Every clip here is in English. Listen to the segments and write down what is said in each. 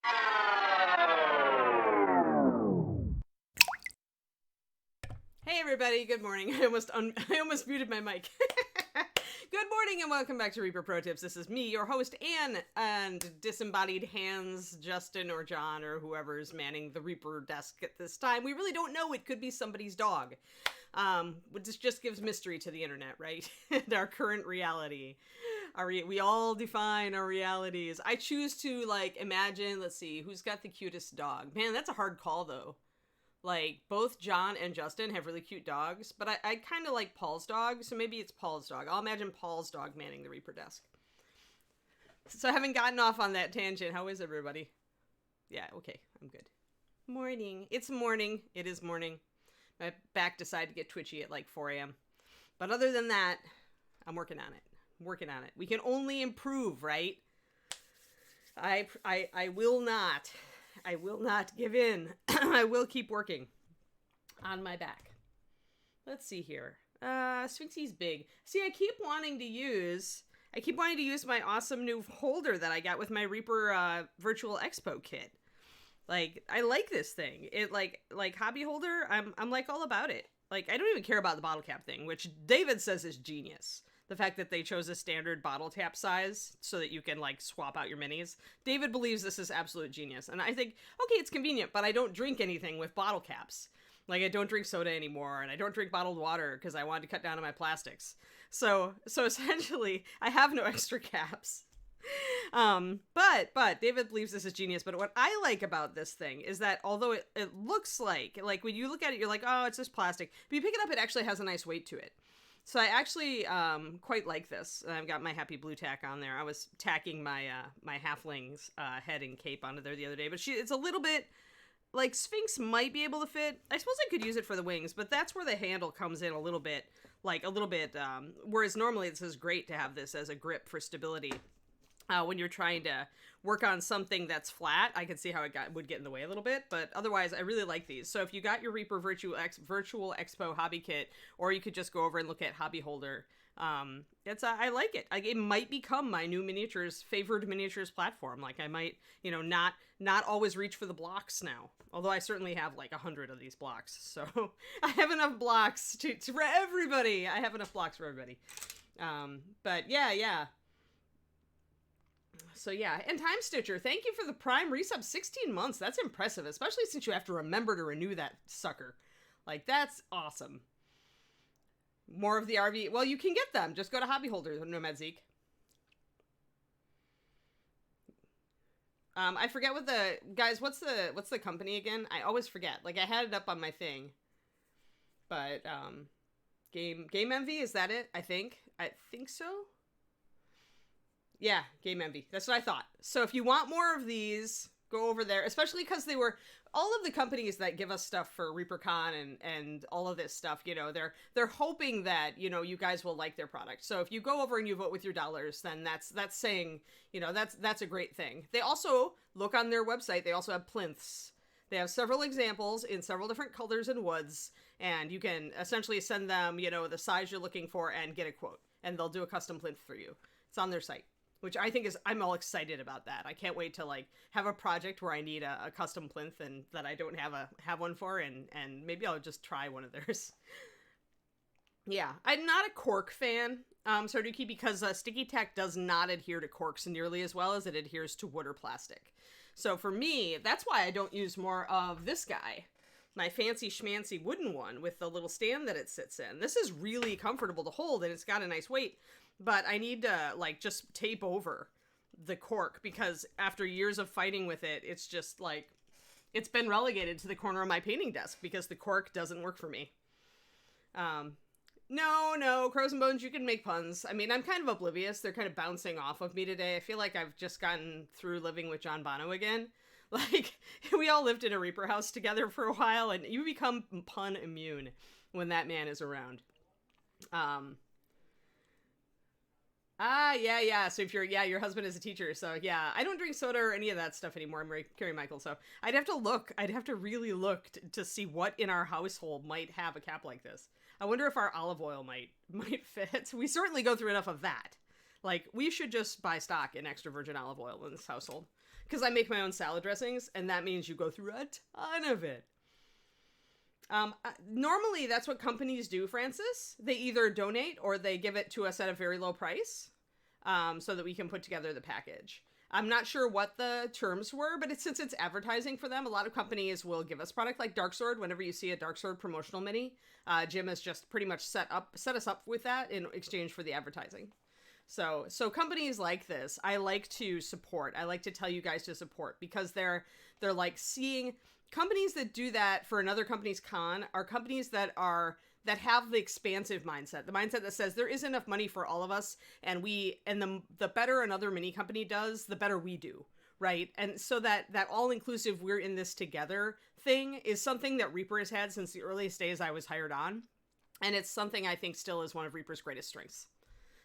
Hey everybody, good morning. I almost muted my mic. Good morning and welcome back to Reaper Pro Tips. This is me, your host, Anne, and disembodied hands, Justin or John or whoever's manning the Reaper desk at this time. We really don't know. It could be somebody's dog. Which just gives mystery to the internet, right? And our current reality. We all define our realities. I choose to imagine, let's see, who's got the cutest dog? Man, that's a hard call though. Like, both John and Justin have really cute dogs, but I kind of like Paul's dog, so maybe it's Paul's dog. I'll imagine Paul's dog manning the Reaper desk. So I haven't gotten off on that tangent. How is everybody? Yeah, okay, I'm good. Morning. It's morning. It is morning. My back decided to get twitchy at like 4 a.m. But other than that, I'm working on it. We can only improve, right? I will not. I will not give in. I will keep working on my back. Let's see here. Sphinxy's big. See, I keep wanting to use my awesome new holder that I got with my Reaper Virtual Expo kit. Like, I like this thing. It like hobby holder, I'm like all about it. Like, I don't even care about the bottle cap thing, which David says is genius. The fact that they chose a standard bottle cap size so that you can like swap out your minis. David believes this is absolute genius. And I think, okay, it's convenient, but I don't drink anything with bottle caps. Like, I don't drink soda anymore, and I don't drink bottled water because I wanted to cut down on my plastics. So essentially, I have no extra caps. But David believes this is genius. But what I like about this thing is that although it looks like when you look at it, you're like, oh, it's just plastic. But you pick it up, it actually has a nice weight to it. So I actually quite like this. I've got my Happy Blue tack on there. I was tacking my my halfling's head and cape onto there the other day, but it's a little bit like Sphinx might be able to fit. I suppose I could use it for the wings, but that's where the handle comes in a little bit. Whereas normally this is great to have this as a grip for stability. When you're trying to work on something that's flat, I could see how it would get in the way a little bit, but otherwise I really like these. So if you got your Reaper Virtual Expo hobby kit, or you could just go over and look at Hobby Holder, I like it. Like, it might become my new favored miniatures platform. Like, I might, not always reach for the blocks now. Although I certainly have like 100 of these blocks, so I have enough blocks for everybody. I have enough blocks for everybody. But yeah. So yeah, and Time Stitcher, thank you for the Prime resub, 16 months. That's impressive, especially since you have to remember to renew that sucker. Like, that's awesome. More of the RV. Well, you can get them. Just go to Hobby Holder, Nomad Zeke. I forget what what's the company again? I always forget. Like, I had it up on my thing. But Game Envy, is that it? I think so. Yeah, Game Envy. That's what I thought. So if you want more of these, go over there, especially because they were all of the companies that give us stuff for ReaperCon and all of this stuff, they're hoping that, you guys will like their product. So if you go over and you vote with your dollars, then that's saying, that's a great thing. They also look on their website. They also have plinths. They have several examples in several different colors and woods, and you can essentially send them, the size you're looking for and get a quote, and they'll do a custom plinth for you. It's on their site. Which I think I'm all excited about that. I can't wait to have a project where I need a custom plinth and that I don't have one for, and maybe I'll just try one of theirs. Yeah, I'm not a cork fan, Sarduki, because sticky tack does not adhere to corks nearly as well as it adheres to wood or plastic. So for me, that's why I don't use more of this guy, my fancy schmancy wooden one with the little stand that it sits in. This is really comfortable to hold, and it's got a nice weight. But I need to, just tape over the cork, because after years of fighting with it, it's just, it's been relegated to the corner of my painting desk because the cork doesn't work for me. No, Crows and Bones, you can make puns. I mean, I'm kind of oblivious. They're kind of bouncing off of me today. I feel like I've just gotten through living with John Bono again. We all lived in a Reaper house together for a while, and you become pun immune when that man is around. Yeah. So if your husband is a teacher. So yeah, I don't drink soda or any of that stuff anymore. I'm Carrie Michael. So I'd have to really look to see what in our household might have a cap like this. I wonder if our olive oil might fit. We certainly go through enough of that. We should just buy stock in extra virgin olive oil in this household. because I make my own salad dressings, and that means you go through a ton of it. Normally, that's what companies do, Francis. They either donate or they give it to us at a very low price, so that we can put together the package. I'm not sure what the terms were, but since it's advertising for them, a lot of companies will give us product like Dark Sword. Whenever you see a Dark Sword promotional mini, Jim has just pretty much set us up with that in exchange for the advertising. So companies like this, I like to support. I like to tell you guys to support, because they're like seeing companies that do that for another company's con are companies that have the expansive mindset, the mindset that says there is enough money for all of us, and the better another mini company does, the better we do, right? And so that all-inclusive, we're in this together thing is something that Reaper has had since the earliest days I was hired on, and it's something I think still is one of Reaper's greatest strengths.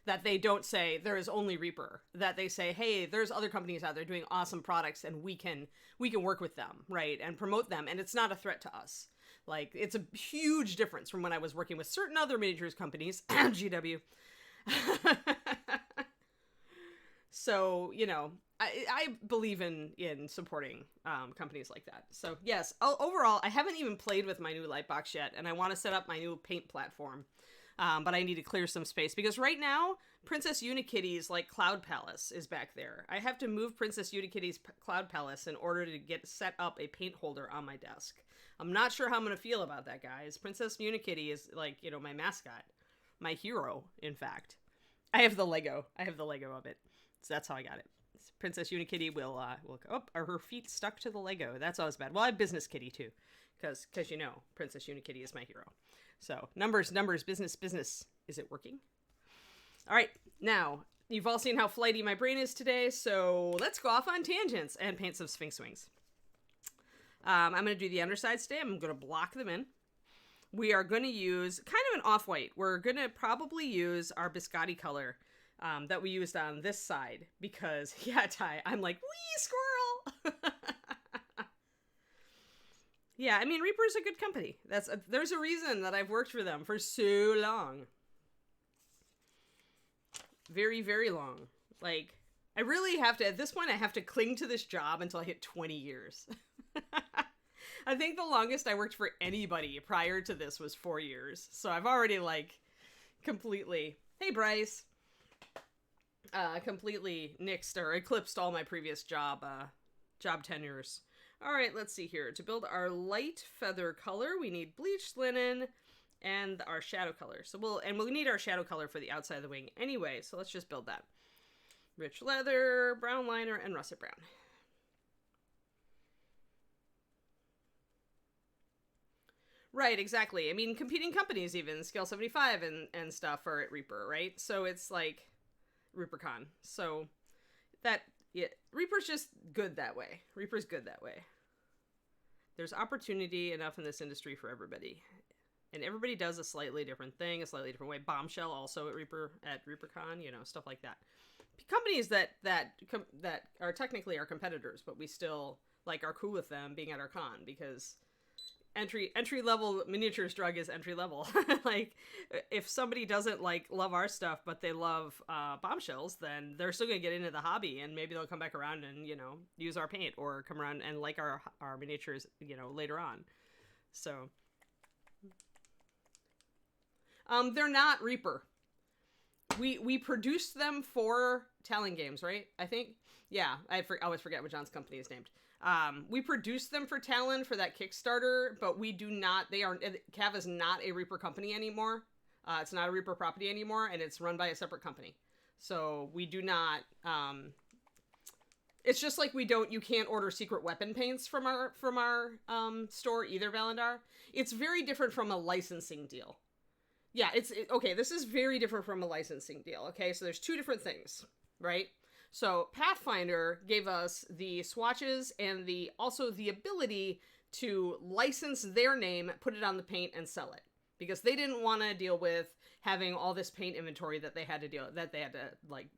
That they don't say there is only Reaper, that they say, hey, there's other companies out there doing awesome products, and we can work with them, right, and promote them, and it's not a threat to us. Like, it's a huge difference from when I was working with certain other miniatures companies, GW. So, I believe in supporting companies like that. So, yes, overall, I haven't even played with my new Lightbox yet, and I want to set up my new paint platform. But I need to clear some space, because right now, Princess Unikitty's, Cloud Palace is back there. I have to move Princess Unikitty's Cloud Palace in order to get set up a paint holder on my desk. I'm not sure how I'm going to feel about that, guys. Princess Unikitty is, my mascot. My hero, in fact. I have the Lego of it. So that's how I got it. Princess Unikitty will go, are her feet stuck to the Lego? That's always bad. Well, I have Business Kitty, too. Because Princess Unikitty is my hero. So, numbers, business. Is it working? All right, now, you've all seen how flighty my brain is today, so let's go off on tangents and paint some Sphinx wings. I'm going to do the undersides today. I'm going to block them in. We are going to use kind of an off-white. We're going to probably use our biscotti color that we used on this side, because, yeah, Ty, I'm like, wee, squirrel! Yeah, I mean, Reaper's a good company. There's a reason that I've worked for them for so long. Very, very long. I really have to, at this point, I have to cling to this job until I hit 20 years. I think the longest I worked for anybody prior to this was 4 years. So I've already, completely, hey, Bryce, completely nixed or eclipsed all my previous job tenures. All right, let's see here. To build our light feather color, we need bleached linen and our shadow color. So we'll need our shadow color for the outside of the wing anyway. So let's just build that. Rich leather, brown liner, and russet brown. Right, exactly. I mean, competing companies even, Scale 75 and stuff are at Reaper, right? So it's like ReaperCon. So Reaper's just good that way. Reaper's good that way. There's opportunity enough in this industry for everybody. And everybody does a slightly different thing, a slightly different way. Bombshell also at ReaperCon, stuff like that. Companies that are technically our competitors, but we still are cool with them being at our con, because entry level miniatures drug is entry level. If somebody doesn't love our stuff, but they love Bombshells, then they're still gonna get into the hobby, and maybe they'll come back around and use our paint, or come around and like our miniatures later on. So they're not Reaper. We produced them for Talon Games, right? I think. Yeah, I always forget what John's company is named. We produced them for Talon for that Kickstarter, but we do not, Cav is not a Reaper company anymore. It's not a Reaper property anymore, and it's run by a separate company. So we do not, it's just like you can't order secret weapon paints from our store either, Valandar. It's very different from a licensing deal. Yeah, okay, this is very different from a licensing deal, okay? So there's two different things, right? So Pathfinder gave us the swatches and also the ability to license their name, put it on the paint, and sell it, because they didn't want to deal with having all this paint inventory that they had to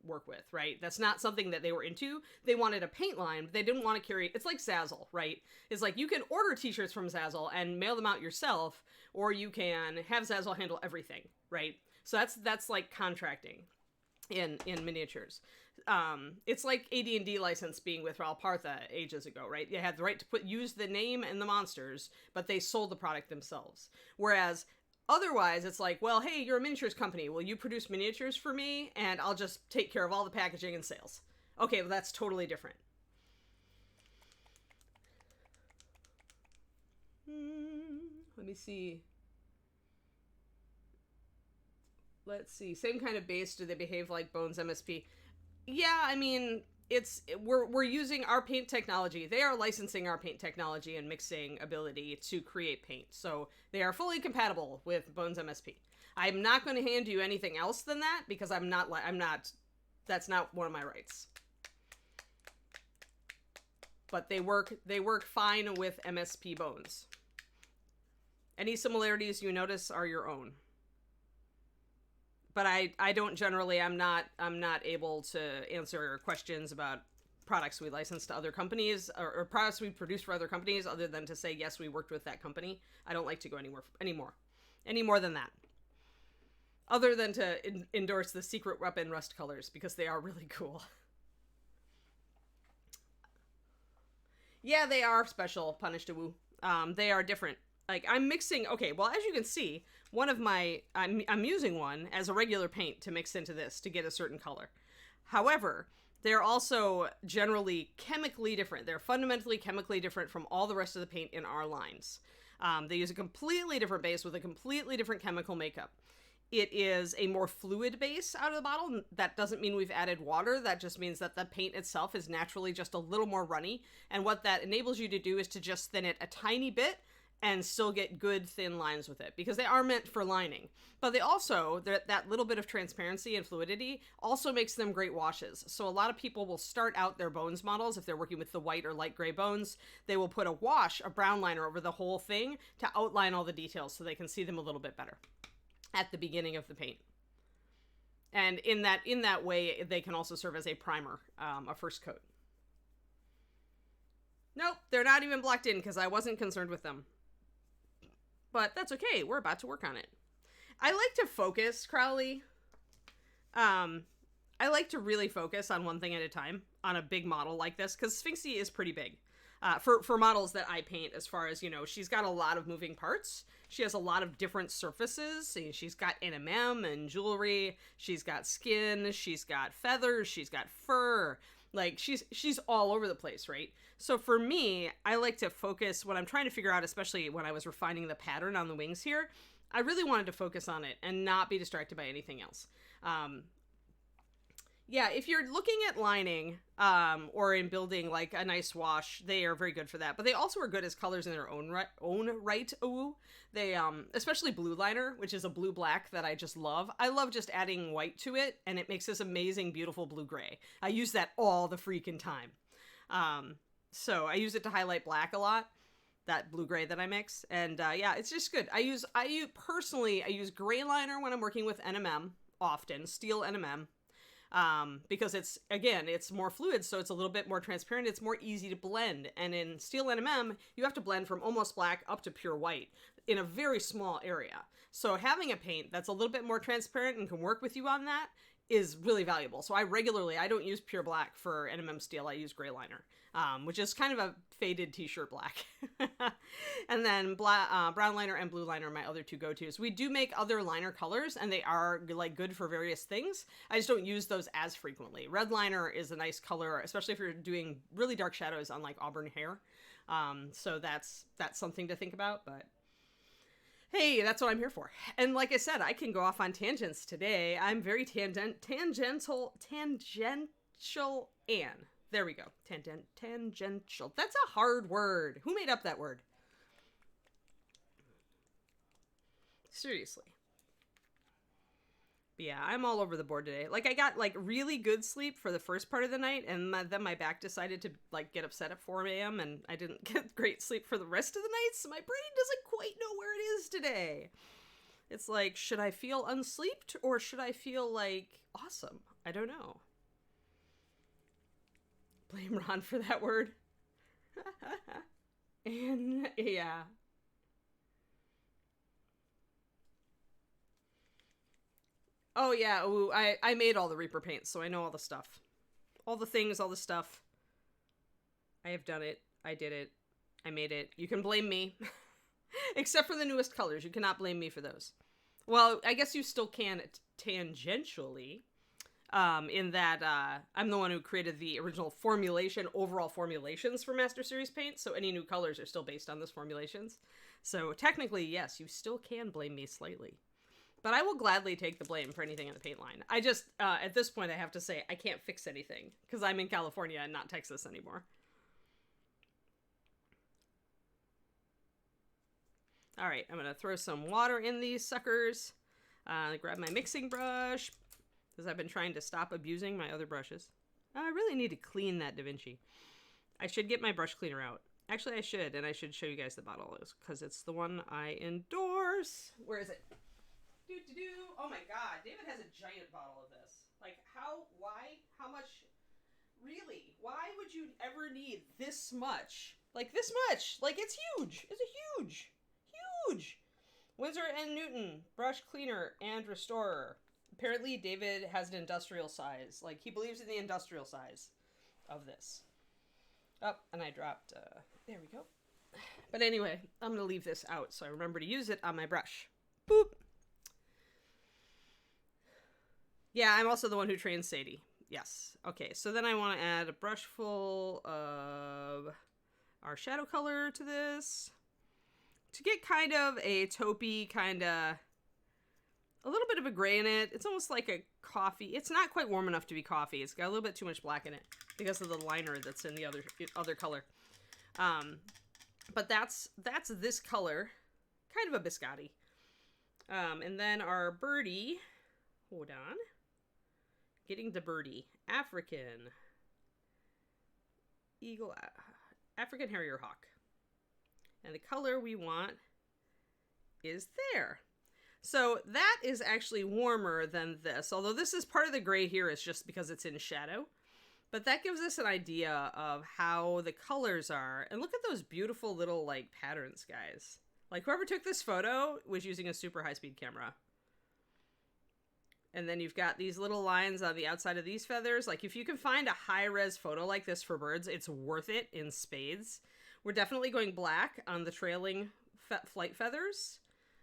work with, right? That's not something that they were into. They wanted a paint line, but they didn't want to carry. It's like Zazzle, right? It's like you can order t-shirts from Zazzle and mail them out yourself, or you can have Zazzle handle everything, right? So that's like contracting. in miniatures. It's like AD&D license being with Ralpartha ages ago, right? They had the right to use the name and the monsters, but they sold the product themselves. Whereas otherwise, it's like, well, hey, you're a miniatures company. Will you produce miniatures for me? And I'll just take care of all the packaging and sales. Okay, well, that's totally different. Let me see. Let's see. Same kind of base. Do they behave like Bones MSP? Yeah, I mean, we're using our paint technology. They are licensing our paint technology and mixing ability to create paint. So they are fully compatible with Bones MSP. I'm not going to hand you anything else than that because that's not one of my rights. But they work fine with MSP Bones. Any similarities you notice are your own. But I don't generally, I'm not able to answer questions about products we license to other companies or products we produce for other companies other than to say, yes, we worked with that company. I don't like to go any more than that. Other than to endorse the Secret Weapon Rust colors because they are really cool. Yeah, they are special, Punish to Woo. They are different. Like, I'm mixing, okay, well, as you can see, I'm using one as a regular paint to mix into this to get a certain color. However, they're also generally chemically different. They're fundamentally chemically different from all the rest of the paint in our lines. They use a completely different base with a completely different chemical makeup. It is a more fluid base out of the bottle. That doesn't mean we've added water. That just means that the paint itself is naturally just a little more runny. And what that enables you to do is to just thin it a tiny bit and still get good thin lines with it because they are meant for lining. But they also, that little bit of transparency and fluidity also makes them great washes. So a lot of people will start out their Bones models, if they're working with the white or light gray Bones, they will put a brown liner over the whole thing to outline all the details so they can see them a little bit better at the beginning of the paint. And in that way, they can also serve as a primer, a first coat. Nope, they're not even blocked in because I wasn't concerned with them. But that's okay. We're about to work on it. I like to focus, Crowley. I like to really focus on one thing at a time on a big model like this because Sphinxie is pretty big. For models that I paint, as far as, she's got a lot of moving parts. She has a lot of different surfaces. She's got NMM and jewelry. She's got skin. She's got feathers. She's got fur. Like, she's all over the place, right? So for me, I like to focus when I'm trying to figure out, especially when I was refining the pattern on the wings here, I really wanted to focus on it and not be distracted by anything else. Yeah, if you're looking at lining or in building like a nice wash, they are very good for that. But they also are good as colors in their own right. Ooh, they especially blue liner, which is a blue black that I just love. I love just adding white to it, and it makes this amazing, beautiful blue gray. I use that all the freaking time. So I use it to highlight black a lot. That blue gray that I mix, and yeah, it's just good. I use gray liner when I'm working with NMM often, steel NMM. Because it's more fluid, so it's a little bit more transparent. It's more easy to blend. And in steel NMM, you have to blend from almost black up to pure white in a very small area. So having a paint that's a little bit more transparent and can work with you on that is really valuable. So I don't use pure black for NMM steel. I use gray liner, which is kind of a faded t-shirt black. And then brown liner and blue liner are my other two go-tos. We do make other liner colors, and they are like good for various things. I just don't use those as frequently. Red liner is a nice color, especially if you're doing really dark shadows on like auburn hair. So that's something to think about, but hey, that's what I'm here for. And like I said, I can go off on tangents today. I'm very tangential Anne. There we go. Tangential. That's a hard word. Who made up that word? Seriously. But yeah, I'm all over the board today. Like, I got like really good sleep for the first part of the night, and then my back decided to like get upset at 4 a.m. and I didn't get great sleep for the rest of the night, so my brain doesn't quite know where it is today. It's like, should I feel unsleeped or should I feel like awesome? I don't know. Blame Ron for that word. And yeah. Oh yeah, ooh, I made all the Reaper paints, so I know all the stuff. All the things, all the stuff. I have done it. I did it. I made it. You can blame me. Except for the newest colors. You cannot blame me for those. Well, I guess you still can tangentially. In that I'm the one who created the original formulation, overall formulations for Master Series paint, so any new colors are still based on those formulations. So technically, yes, you still can blame me slightly. But I will gladly take the blame for anything in the paint line. I just, at this point, I have to say, I can't fix anything, because I'm in California and not Texas anymore. Alright, I'm going to throw some water in these suckers. Grab my mixing brush, because I've been trying to stop abusing my other brushes. I really need to clean that Da Vinci. I should get my brush cleaner out. Actually, I should, and I should show you guys the bottle is, because it's the one I endorse. Where is it? Oh my god, David has a giant bottle of this. Like, how much? Really? Why would you ever need this much? Like, this much? Like, it's huge. It's a huge. Winsor & Newton, brush cleaner and restorer. Apparently, David has an industrial size. Like, he believes in the industrial size of this. Oh, and I dropped, there we go. But anyway, I'm going to leave this out so I remember to use it on my brush. Boop. Yeah, I'm also the one who trains Sadie. Yes. Okay, so then I want to add a brush full of our shadow color to this. To get kind of a taupey, kind of a little bit of a gray in it. It's almost like a coffee. It's not quite warm enough to be coffee. It's got a little bit too much black in it because of the liner that's in the other color. But that's this color, kind of a biscotti. And then our birdie, hold on. Getting the birdie. African. Eagle. African Harrier Hawk. And the color we want is there. So that is actually warmer than this. Although this is part of the gray here is just because it's in shadow. But that gives us an idea of how the colors are. And look at those beautiful little, like, patterns, guys. Like, whoever took this photo was using a super high-speed camera. And then you've got these little lines on the outside of these feathers. Like, if you can find a high-res photo like this for birds, it's worth it in spades. We're definitely going black on the trailing flight feathers.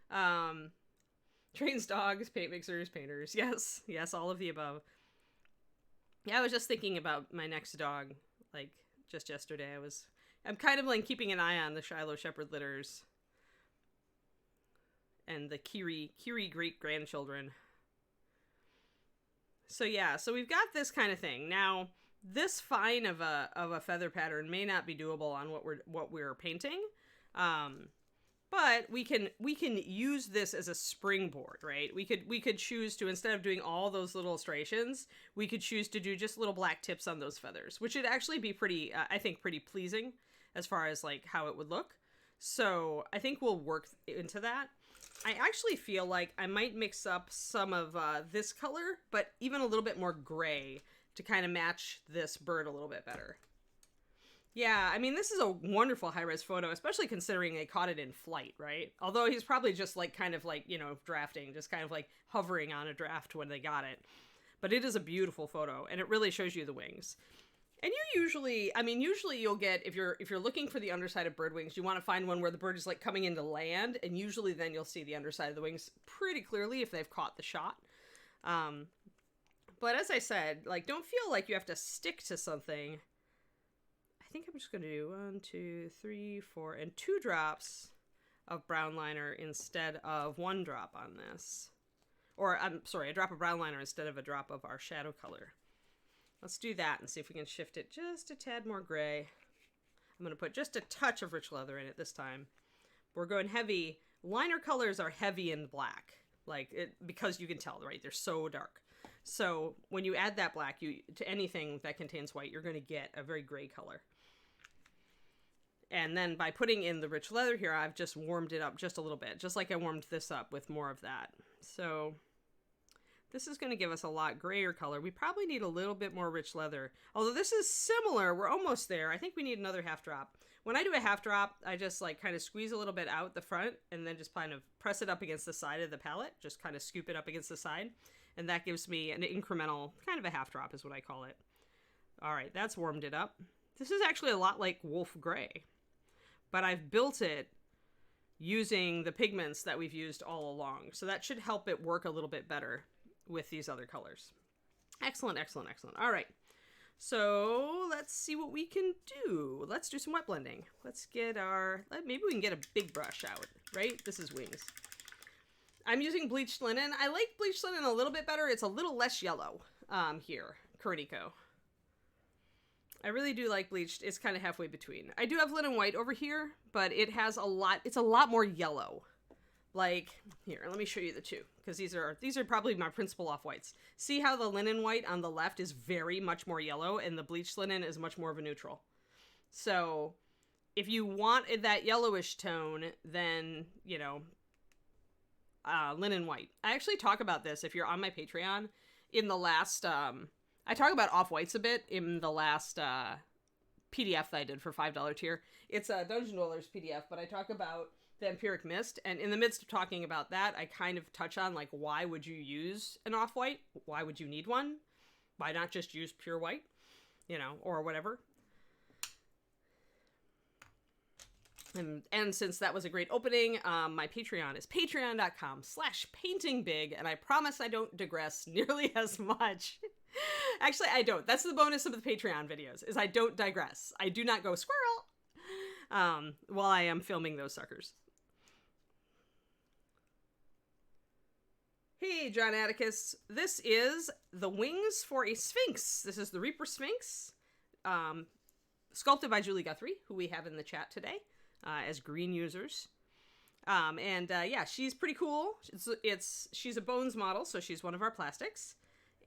Trains dogs, paint mixers, painters. Yes, all of the above. Yeah, I was just thinking about my next dog, like, just yesterday. I'm kind of, like, keeping an eye on the Shiloh Shepherd litters. And the Kiri great-grandchildren. So yeah, so we've got this kind of thing. Now, this fine of a feather pattern may not be doable on what we're painting. But we can use this as a springboard, right? We could choose to, instead of doing all those little striations, we could choose to do just little black tips on those feathers, which would actually be pretty, I think, pretty pleasing as far as like how it would look. So I think we'll work into that. I actually feel like I might mix up some of this color, but even a little bit more gray to kind of match this bird a little bit better. Yeah, I mean, this is a wonderful high-res photo, especially considering they caught it in flight, right? Although he's probably just like kind of like, you know, drafting, just kind of like hovering on a draft when they got it. But it is a beautiful photo, and it really shows you the wings. And you usually, I mean, usually you'll get, if you're looking for the underside of bird wings, you want to find one where the bird is like coming into land, and usually then you'll see the underside of the wings pretty clearly if they've caught the shot. But as I said, like, don't feel like you have to stick to something. I think I'm just going to do 1, 2, 3, 4, and 2 drops of brown liner instead of 1 drop on this. Or, I'm sorry, a drop of brown liner instead of a drop of our shadow color. Let's do that and see if we can shift it just a tad more gray. I'm going to put just a touch of rich leather in it this time. We're going heavy. Liner colors are heavy in black, like it, because you can tell, right? They're so dark. So when you add that black to anything that contains white, you're going to get a very gray color. And then by putting in the rich leather here, I've just warmed it up just a little bit, just like I warmed this up with more of that. So this is going to give us a lot grayer color. We probably need a little bit more rich leather. Although this is similar, we're almost there. I think we need another half drop. When I do a half drop, I just like kind of squeeze a little bit out the front and then just kind of press it up against the side of the palette. Just kind of scoop it up against the side. And that gives me an incremental, kind of a half drop is what I call it. All right, that's warmed it up. This is actually a lot like Wolf Gray, but I've built it using the pigments that we've used all along. So that should help it work a little bit better with these other colors. Excellent, excellent, excellent. All right. So let's see what we can do. Let's do some wet blending. Let's get maybe we can get a big brush out, right? This is wings. I'm using bleached linen. I like bleached linen a little bit better. It's a little less yellow here, Kuruniko. I really do like bleached. It's kind of halfway between. I do have linen white over here, but it's a lot more yellow. Like, here, let me show you the two, because these are probably my principal off-whites. See how the linen white on the left is very much more yellow, and the bleached linen is much more of a neutral. So, if you want that yellowish tone, then, you know, linen white. I actually talk about this, if you're on my Patreon, in the last, I talk about off-whites a bit in the last PDF that I did for $5 tier. It's a Dungeon Dwellers PDF, but I talk about Vampiric Mist, and in the midst of talking about that, I kind of touch on, like, why would you use an off-white? Why would you need one? Why not just use pure white? You know, or whatever. And since that was a great opening, my Patreon is patreon.com/paintingbig, and I promise I don't digress nearly as much. Actually, I don't. That's the bonus of the Patreon videos, is I don't digress. I do not go squirrel while I am filming those suckers. Hey, John Atticus. This is the wings for a Sphinx. This is the Reaper Sphinx, sculpted by Julie Guthrie, who we have in the chat today as green users. Yeah, she's pretty cool. She's a bones model, so she's one of our plastics.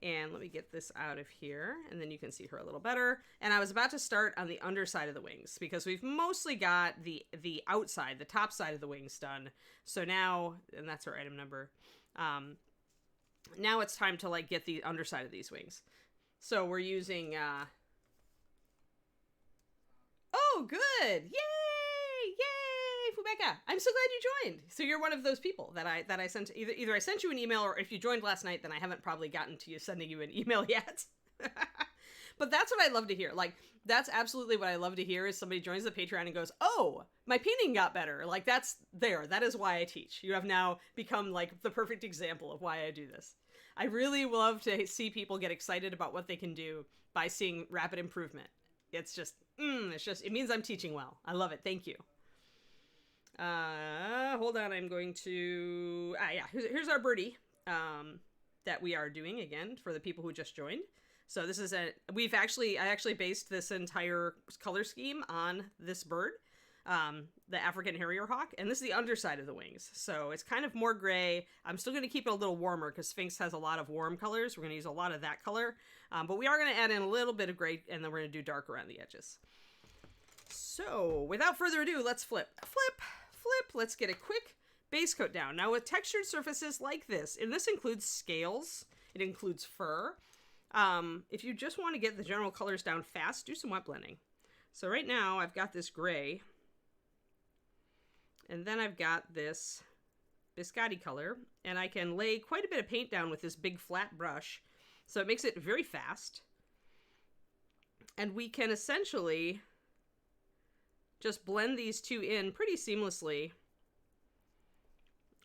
And let me get this out of here, and then you can see her a little better. And I was about to start on the underside of the wings, because we've mostly got the outside, the top side of the wings done. So now, and that's our item number, now it's time to, like, get the underside of these wings. So we're using, oh, good! Yay! Yay, Fubeka! I'm so glad you joined. So you're one of those people that I sent, either I sent you an email, or if you joined last night, then I haven't probably gotten to you sending you an email yet. But that's what I love to hear. Like, that's absolutely what I love to hear, is somebody joins the Patreon and goes, oh, my painting got better. Like, that is why I teach. You have now become, like, the perfect example of why I do this. I really love to see people get excited about what they can do by seeing rapid improvement. It means I'm teaching well. I love it. Thank you. Hold on. I'm going to, here's our birdie, that we are doing again for the people who just joined. So this is I actually based this entire color scheme on this bird, the African Harrier Hawk, and this is the underside of the wings. So it's kind of more gray. I'm still going to keep it a little warmer because Sphinx has a lot of warm colors. We're going to use a lot of that color, but we are going to add in a little bit of gray, and then we're going to do dark around the edges. So without further ado, let's flip. Let's get a quick base coat down. Now with textured surfaces like this, and this includes scales, it includes fur. If you just want to get the general colors down fast, do some wet blending. So right now I've got this gray, and then I've got this biscotti color, and I can lay quite a bit of paint down with this big flat brush. So it makes it very fast. And we can essentially just blend these two in pretty seamlessly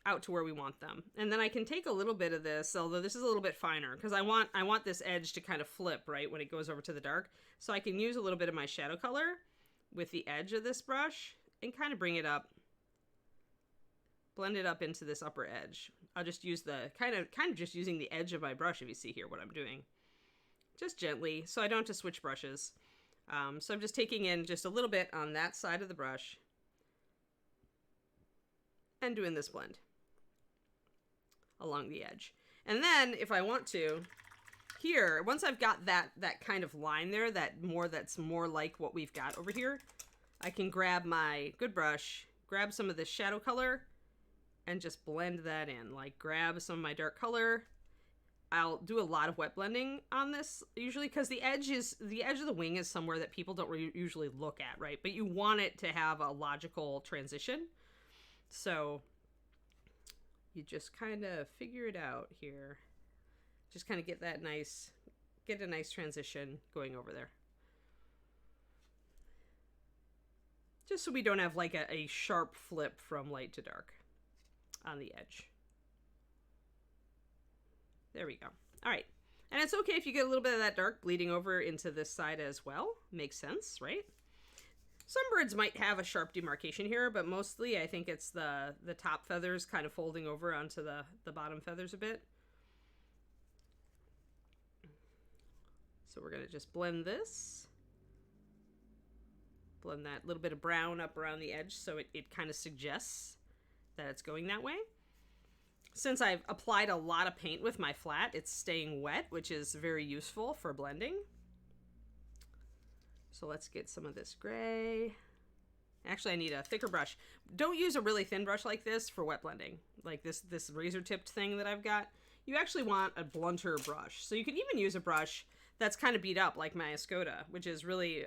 out to where we want them. And then I can take a little bit of this, although this is a little bit finer, because I want this edge to kind of flip, right, when it goes over to the dark. So I can use a little bit of my shadow color with the edge of this brush and kind of bring it up, blend it up into this upper edge. I'll just use the, kind of just using the edge of my brush, if you see here what I'm doing. Just gently, so I don't have to switch brushes. So I'm just taking in just a little bit on that side of the brush and doing this blend along the edge. And then if I want to, here, once I've got that kind of line there, that's more like what we've got over here, I can grab my good brush, grab some of this shadow color, and just blend that in. Like, grab some of my dark color. I'll do a lot of wet blending on this usually, because the edge of the wing is somewhere that people don't usually look at, right? But you want it to have a logical transition. So you just kind of figure it out here. Just kind of get a nice transition going over there. Just so we don't have like a sharp flip from light to dark on the edge. There we go. All right. And it's okay if you get a little bit of that dark bleeding over into this side as well. Makes sense, right? Some birds might have a sharp demarcation here, but mostly I think it's the top feathers kind of folding over onto the bottom feathers a bit. So we're going to just blend this. Blend that little bit of brown up around the edge so it kind of suggests that it's going that way. Since I've applied a lot of paint with my flat, it's staying wet, which is very useful for blending. So let's get some of this gray. Actually, I need a thicker brush. Don't use a really thin brush like this for wet blending. Like this razor tipped thing that I've got. You actually want a blunter brush. So you can even use a brush that's kind of beat up like my Escoda, which is really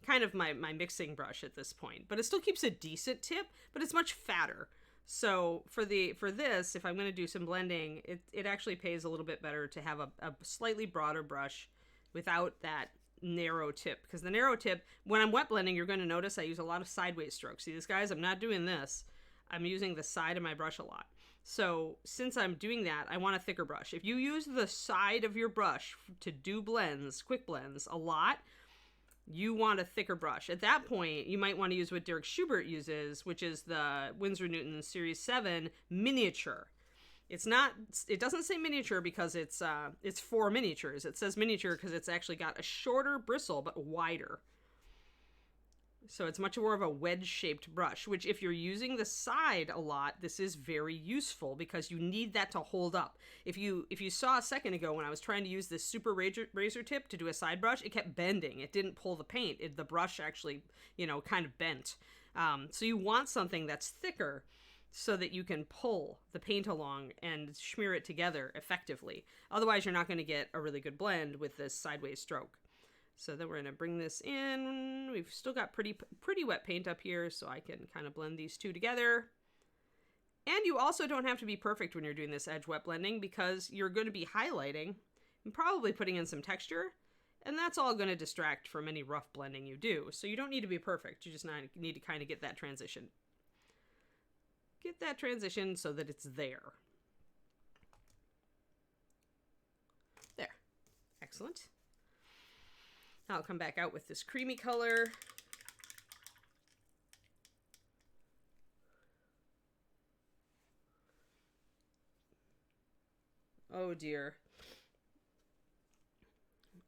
kind of my mixing brush at this point. But it still keeps a decent tip, but it's much fatter. So for this, if I'm going to do some blending, it actually pays a little bit better to have a slightly broader brush without that narrow tip. Because the narrow tip, when I'm wet blending, you're going to notice I use a lot of sideways strokes. See this, guys? I'm not doing this. I'm using the side of my brush a lot. So since I'm doing that, I want a thicker brush. If you use the side of your brush to do blends, quick blends, a lot, you want a thicker brush. At that point, you might want to use what Derek Schubert uses, which is the Winsor Newton Series 7 miniature. It doesn't say miniature because it's for miniatures. It says miniature because it's actually got a shorter bristle but wider. So it's much more of a wedge-shaped brush, which if you're using the side a lot, this is very useful because you need that to hold up. If you saw a second ago when I was trying to use this super razor tip to do a side brush, it kept bending. It didn't pull the paint. The brush actually, kind of bent. So you want something that's thicker so that you can pull the paint along and smear it together effectively. Otherwise, you're not going to get a really good blend with this sideways stroke. So then we're going to bring this in. We've still got pretty wet paint up here, so I can kind of blend these two together. And you also don't have to be perfect when you're doing this edge wet blending because you're going to be highlighting and probably putting in some texture, and that's all going to distract from any rough blending you do. So you don't need to be perfect. You just need to kind of get that transition. Get that transition so that it's there. There. Excellent. I'll come back out with this creamy color. Oh dear.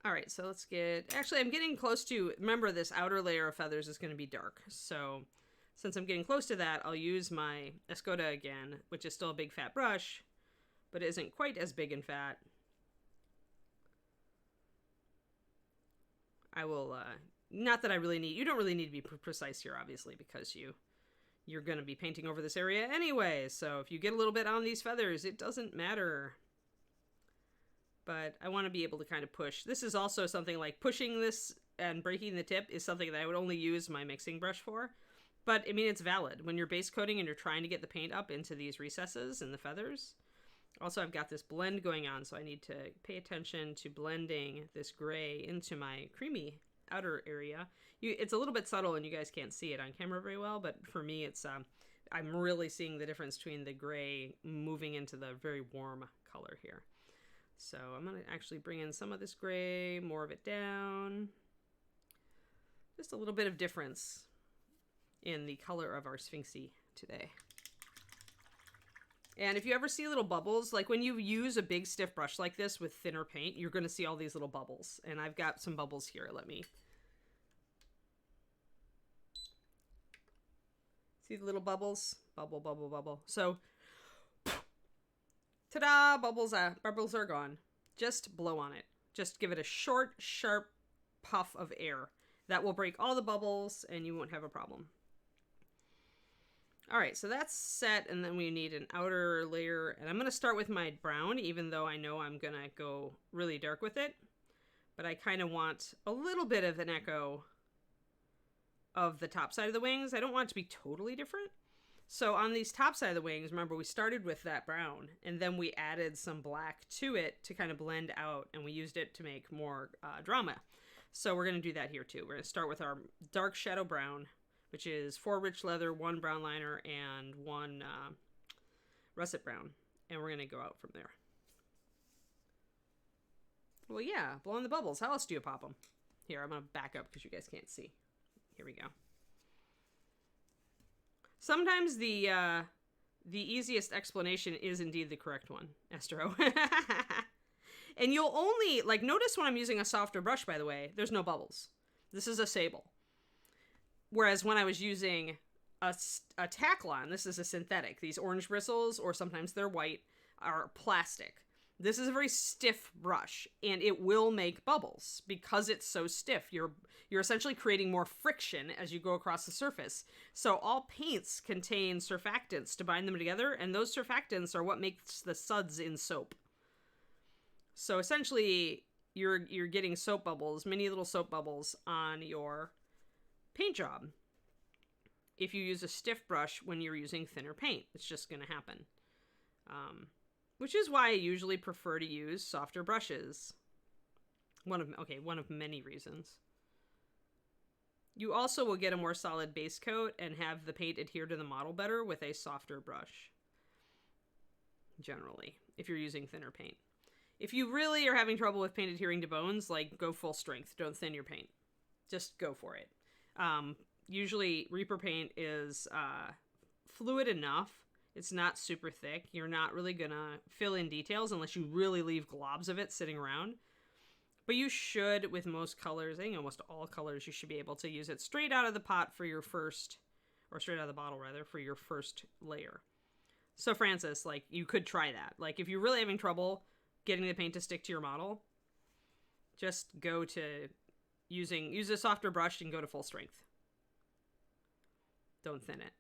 All right, so let's actually I'm getting close to, remember this outer layer of feathers is going to be dark. So since I'm getting close to that, I'll use my Escoda again, which is still a big fat brush, but isn't quite as big and fat. I will, not that I really need, you don't really need to be precise here, obviously, because you're going to be painting over this area anyway. So if you get a little bit on these feathers, it doesn't matter. But I want to be able to kind of push. This is also something like pushing this and breaking the tip is something that I would only use my mixing brush for. But, I mean, it's valid. When you're base coating and you're trying to get the paint up into these recesses and the feathers. Also, I've got this blend going on, so I need to pay attention to blending this gray into my creamy outer area. It's a little bit subtle and you guys can't see it on camera very well, but for me, it's I'm really seeing the difference between the gray moving into the very warm color here. So I'm going to actually bring in some of this gray, more of it down. Just a little bit of difference in the color of our Sphinxie today. And if you ever see little bubbles, like when you use a big stiff brush like this with thinner paint, you're going to see all these little bubbles. And I've got some bubbles here. Let me see the little bubbles. Bubble, bubble, bubble. So, ta-da! Bubbles are gone. Just blow on it. Just give it a short, sharp puff of air. That will break all the bubbles and you won't have a problem. All right, so that's set, and then we need an outer layer, and I'm going to start with my brown, even though I know I'm going to go really dark with it, but I kind of want a little bit of an echo of the top side of the wings. I don't want it to be totally different, So on these top side of the wings, remember we started with that brown and then we added some black to it to kind of blend out, and we used it to make more drama. So we're going to do that here too. We're going to start with our dark shadow brown, which is 4 rich leather, 1 brown liner, and 1 russet brown. And we're going to go out from there. Well, yeah, blowing the bubbles. How else do you pop them? Here, I'm going to back up because you guys can't see. Here we go. Sometimes the easiest explanation is indeed the correct one, Estero. And you'll only, like, notice when I'm using a softer brush, by the way, there's no bubbles. This is a sable. Whereas when I was using a Taklon, this is a synthetic. These orange bristles, or sometimes they're white, are plastic. This is a very stiff brush, and it will make bubbles because it's so stiff. You're essentially creating more friction as you go across the surface. So all paints contain surfactants to bind them together, and those surfactants are what makes the suds in soap. So essentially, you're getting soap bubbles, mini little soap bubbles on your paint job. If you use a stiff brush when you're using thinner paint, it's just going to happen. Which is why I usually prefer to use softer brushes. One of many reasons. You also will get a more solid base coat and have the paint adhere to the model better with a softer brush. Generally, if you're using thinner paint. If you really are having trouble with paint adhering to bones, like, go full strength. Don't thin your paint. Just go for it. Usually, Reaper paint is fluid enough. It's not super thick. You're not really gonna fill in details unless you really leave globs of it sitting around. But you should, with most colors, I think almost all colors, you should be able to use it straight out of the pot for your first, or straight out of the bottle rather, for your first layer. So Francis, like, you could try that. Like, if you're really having trouble getting the paint to stick to your model, just go to use a softer brush and go to full strength. Don't thin it.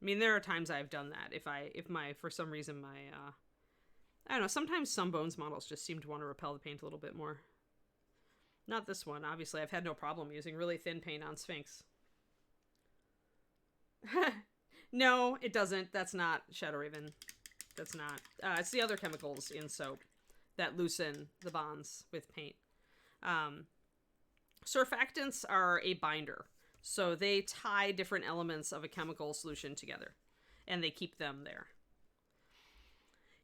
I mean, there are times I've done that. For some reason I don't know, sometimes some Bones models just seem to want to repel the paint a little bit more. Not this one. Obviously, I've had no problem using really thin paint on Sphinx. No, it doesn't. That's not Shadow Raven. That's not. It's the other chemicals in soap that loosen the bonds with paint. Surfactants are a binder. So they tie different elements of a chemical solution together, and they keep them there.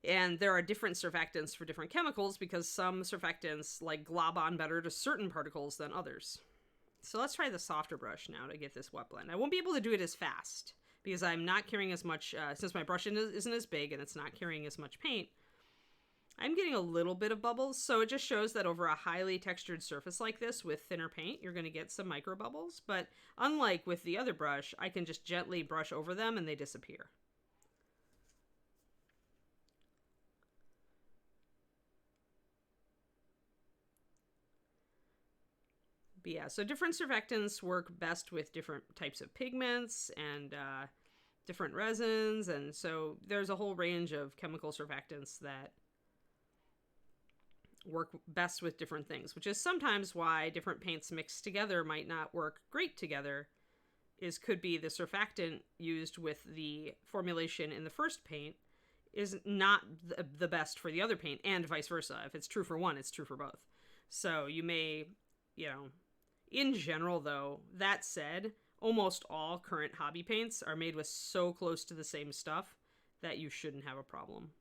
And there are different surfactants for different chemicals because some surfactants like glob on better to certain particles than others. So let's try the softer brush now to get this wet blend. I won't be able to do it as fast because I'm not carrying as much, since my brush isn't as big and it's not carrying as much paint. I'm getting a little bit of bubbles, so it just shows that over a highly textured surface like this with thinner paint, you're going to get some micro bubbles. But unlike with the other brush, I can just gently brush over them and they disappear. But yeah, so different surfactants work best with different types of pigments and different resins, and so there's a whole range of chemical surfactants that work best with different things, which is sometimes why different paints mixed together might not work great together. Could be the surfactant used with the formulation in the first paint is not the best for the other paint, and vice versa. If it's true for one, it's true for both. So you may, in general though, that said, almost all current hobby paints are made with so close to the same stuff that you shouldn't have a problem.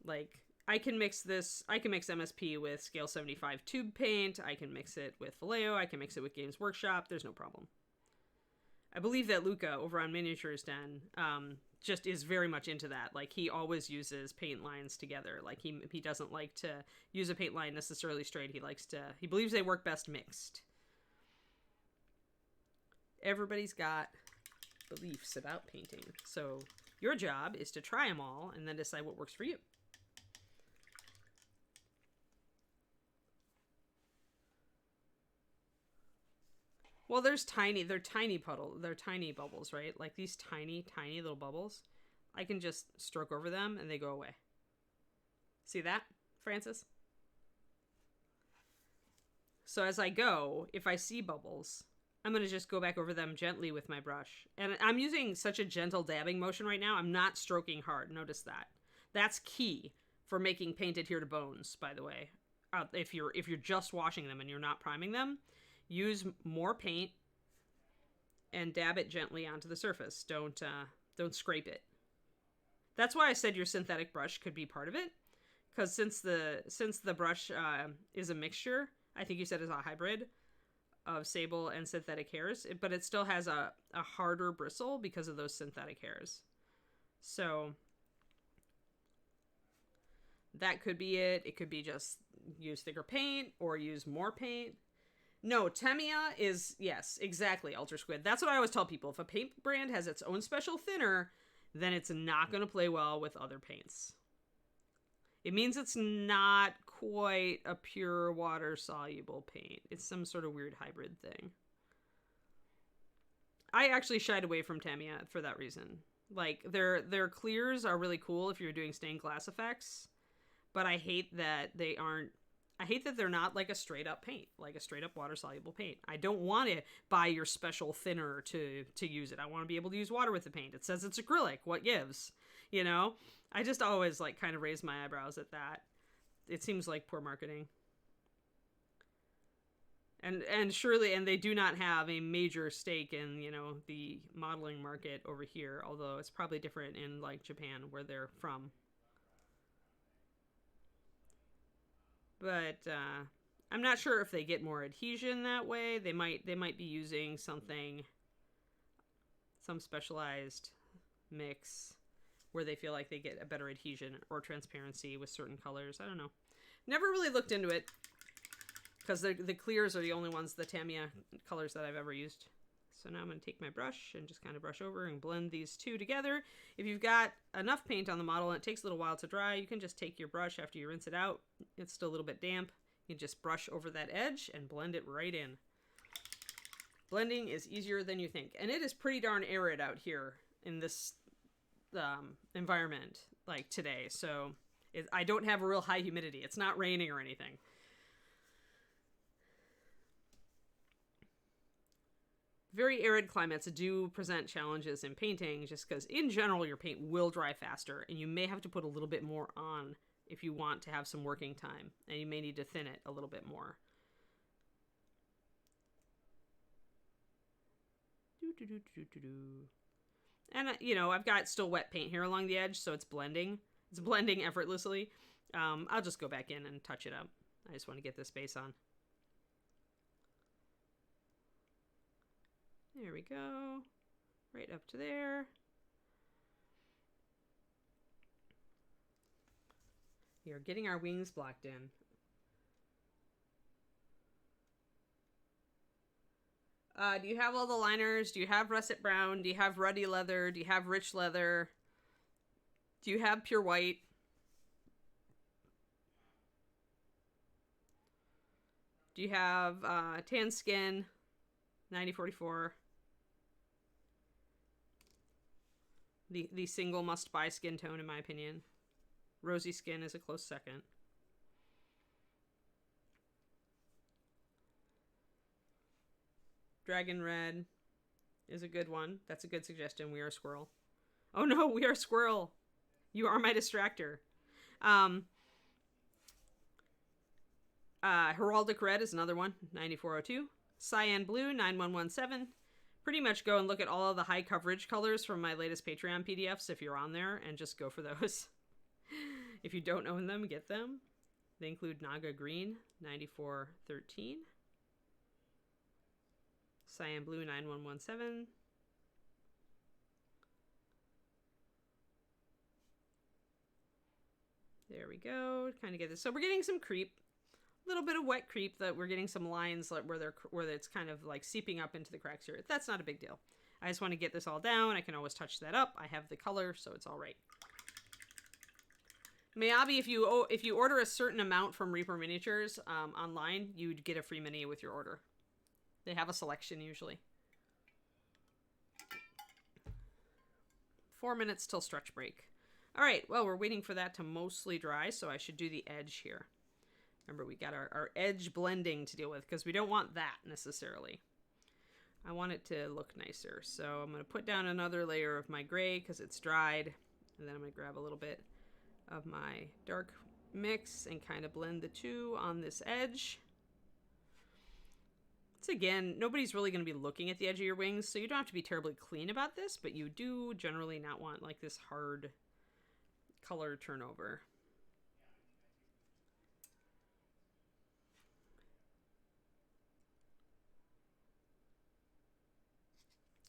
Like, I can mix MSP with Scale 75 tube paint, I can mix it with Vallejo, I can mix it with Games Workshop, there's no problem. I believe that Luca over on Miniatures Den just is very much into that. Like, he always uses paint lines together. Like, he doesn't like to use a paint line necessarily straight. He believes they work best mixed. Everybody's got beliefs about painting. So your job is to try them all and then decide what works for you. Well, they're tiny bubbles, right? Like these tiny, tiny little bubbles. I can just stroke over them and they go away. See that, Francis? So as I go, if I see bubbles, I'm going to just go back over them gently with my brush. And I'm using such a gentle dabbing motion right now. I'm not stroking hard. Notice that. That's key for making paint adhere to bones, by the way. If you're just washing them and you're not priming them, use more paint and dab it gently onto the surface. Don't scrape it. That's why I said your synthetic brush could be part of it, because since the brush is a mixture, I think you said it's a hybrid of sable and synthetic hairs, but it still has a harder bristle because of those synthetic hairs. So that could be it. It could be just use thicker paint or use more paint. No, Tamiya is, yes, exactly, Ultra Squid. That's what I always tell people. If a paint brand has its own special thinner, then it's not going to play well with other paints. It means it's not quite a pure water-soluble paint. It's some sort of weird hybrid thing. I actually shied away from Tamiya for that reason. Like, their clears are really cool if you're doing stained glass effects, but I hate that they're not like a straight-up paint, like a straight-up water-soluble paint. I don't want to buy your special thinner to use it. I want to be able to use water with the paint. It says it's acrylic. What gives? You know? I just always, like, kind of raise my eyebrows at that. It seems like poor marketing. And surely, and they do not have a major stake in, you know, the modeling market over here, although it's probably different in, like, Japan, where they're from. But I'm not sure if they get more adhesion that way. They might be using some specialized mix where they feel like they get a better adhesion or transparency with certain colors. I don't know. Never really looked into it because the clears are the only ones, the Tamiya colors that I've ever used. So now I'm going to take my brush and just kind of brush over and blend these two together. If you've got enough paint on the model and it takes a little while to dry, you can just take your brush after you rinse it out. It's still a little bit damp. You just brush over that edge and blend it right in. Blending is easier than you think. And it is pretty darn arid out here in this environment like today. So I don't have a real high humidity. It's not raining or anything. Very arid climates do present challenges in painting just because in general your paint will dry faster and you may have to put a little bit more on if you want to have some working time, and you may need to thin it a little bit more. And you know, I've got still wet paint here along the edge, so it's blending. It's blending effortlessly. I'll just go back in and touch it up. I just want to get this base on. There we go. Right up to there. We are getting our wings blocked in. Do you have all the liners? Do you have russet brown? Do you have ruddy leather? Do you have rich leather? Do you have pure white? Do you have tan skin? 9044. The single must-buy skin tone, in my opinion. Rosy skin is a close second. Dragon red is a good one. That's a good suggestion. We are squirrel. Oh no, we are squirrel. You are my distractor. Heraldic red is another one. 9402. Cyan blue, 9117. Pretty much go and look at all of the high coverage colors from my latest Patreon PDFs if you're on there, and just go for those. If you don't own them, get them. They include Naga green, 9413. Cyan blue, 9117. There we go. Kind of get this. So we're getting some creep. A little bit of wet creep that we're getting some lines where it's kind of like seeping up into the cracks here. That's not a big deal. I just want to get this all down. I can always touch that up. I have the color, so it's all right. Miyabi, if you order a certain amount from Reaper Miniatures online, you'd get a free mini with your order. They have a selection usually. 4 minutes till stretch break. All right, well, we're waiting for that to mostly dry, so I should do the edge here. Remember, we got our edge blending to deal with because we don't want that necessarily. I want it to look nicer. So I'm going to put down another layer of my gray because it's dried. And then I'm going to grab a little bit of my dark mix and kind of blend the two on this edge. So again, nobody's really going to be looking at the edge of your wings, so you don't have to be terribly clean about this, but you do generally not want like this hard color turnover.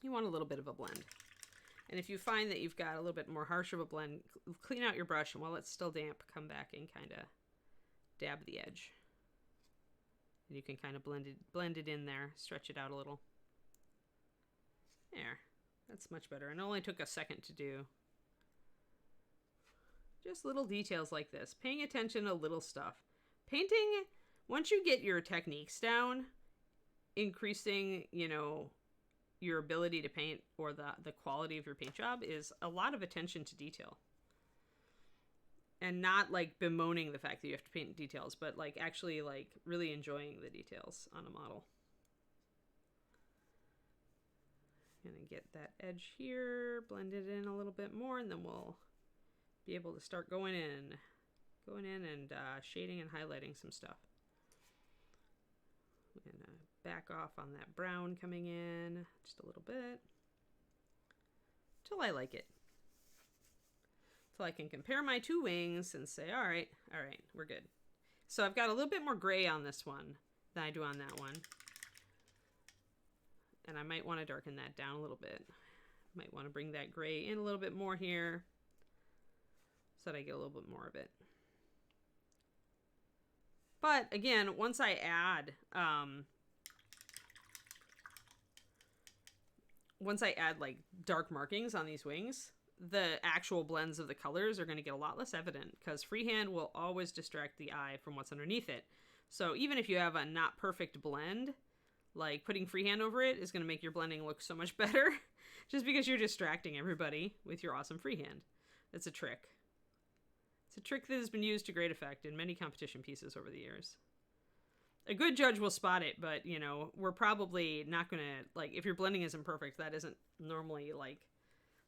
You want a little bit of a blend. And if you find that you've got a little bit more harsh of a blend, clean out your brush, and while it's still damp, come back and kind of dab the edge. And you can kind of blend it in there, stretch it out a little. There, that's much better. And it only took a second to do. Just little details like this, paying attention to little stuff. Painting, once you get your techniques down, increasing, you know, your ability to paint or the quality of your paint job is a lot of attention to detail. And not like bemoaning the fact that you have to paint details, but like actually like really enjoying the details on a model. Gonna get that edge here, blend it in a little bit more, and then we'll be able to start going in and shading and highlighting some stuff. And back off on that brown coming in just a little bit till I like it. So I can compare my two wings and say, all right, we're good. So I've got a little bit more gray on this one than I do on that one. And I might want to darken that down a little bit. Might want to bring that gray in a little bit more here so that I get a little bit more of it. But again, once I add like dark markings on these wings, the actual blends of the colors are going to get a lot less evident because freehand will always distract the eye from what's underneath it. So even if you have a not perfect blend, like putting freehand over it is going to make your blending look so much better just because you're distracting everybody with your awesome freehand. It's a trick. It's a trick that has been used to great effect in many competition pieces over the years. A good judge will spot it, but, you know, we're probably not going to, like, if your blending isn't perfect, that isn't normally, like,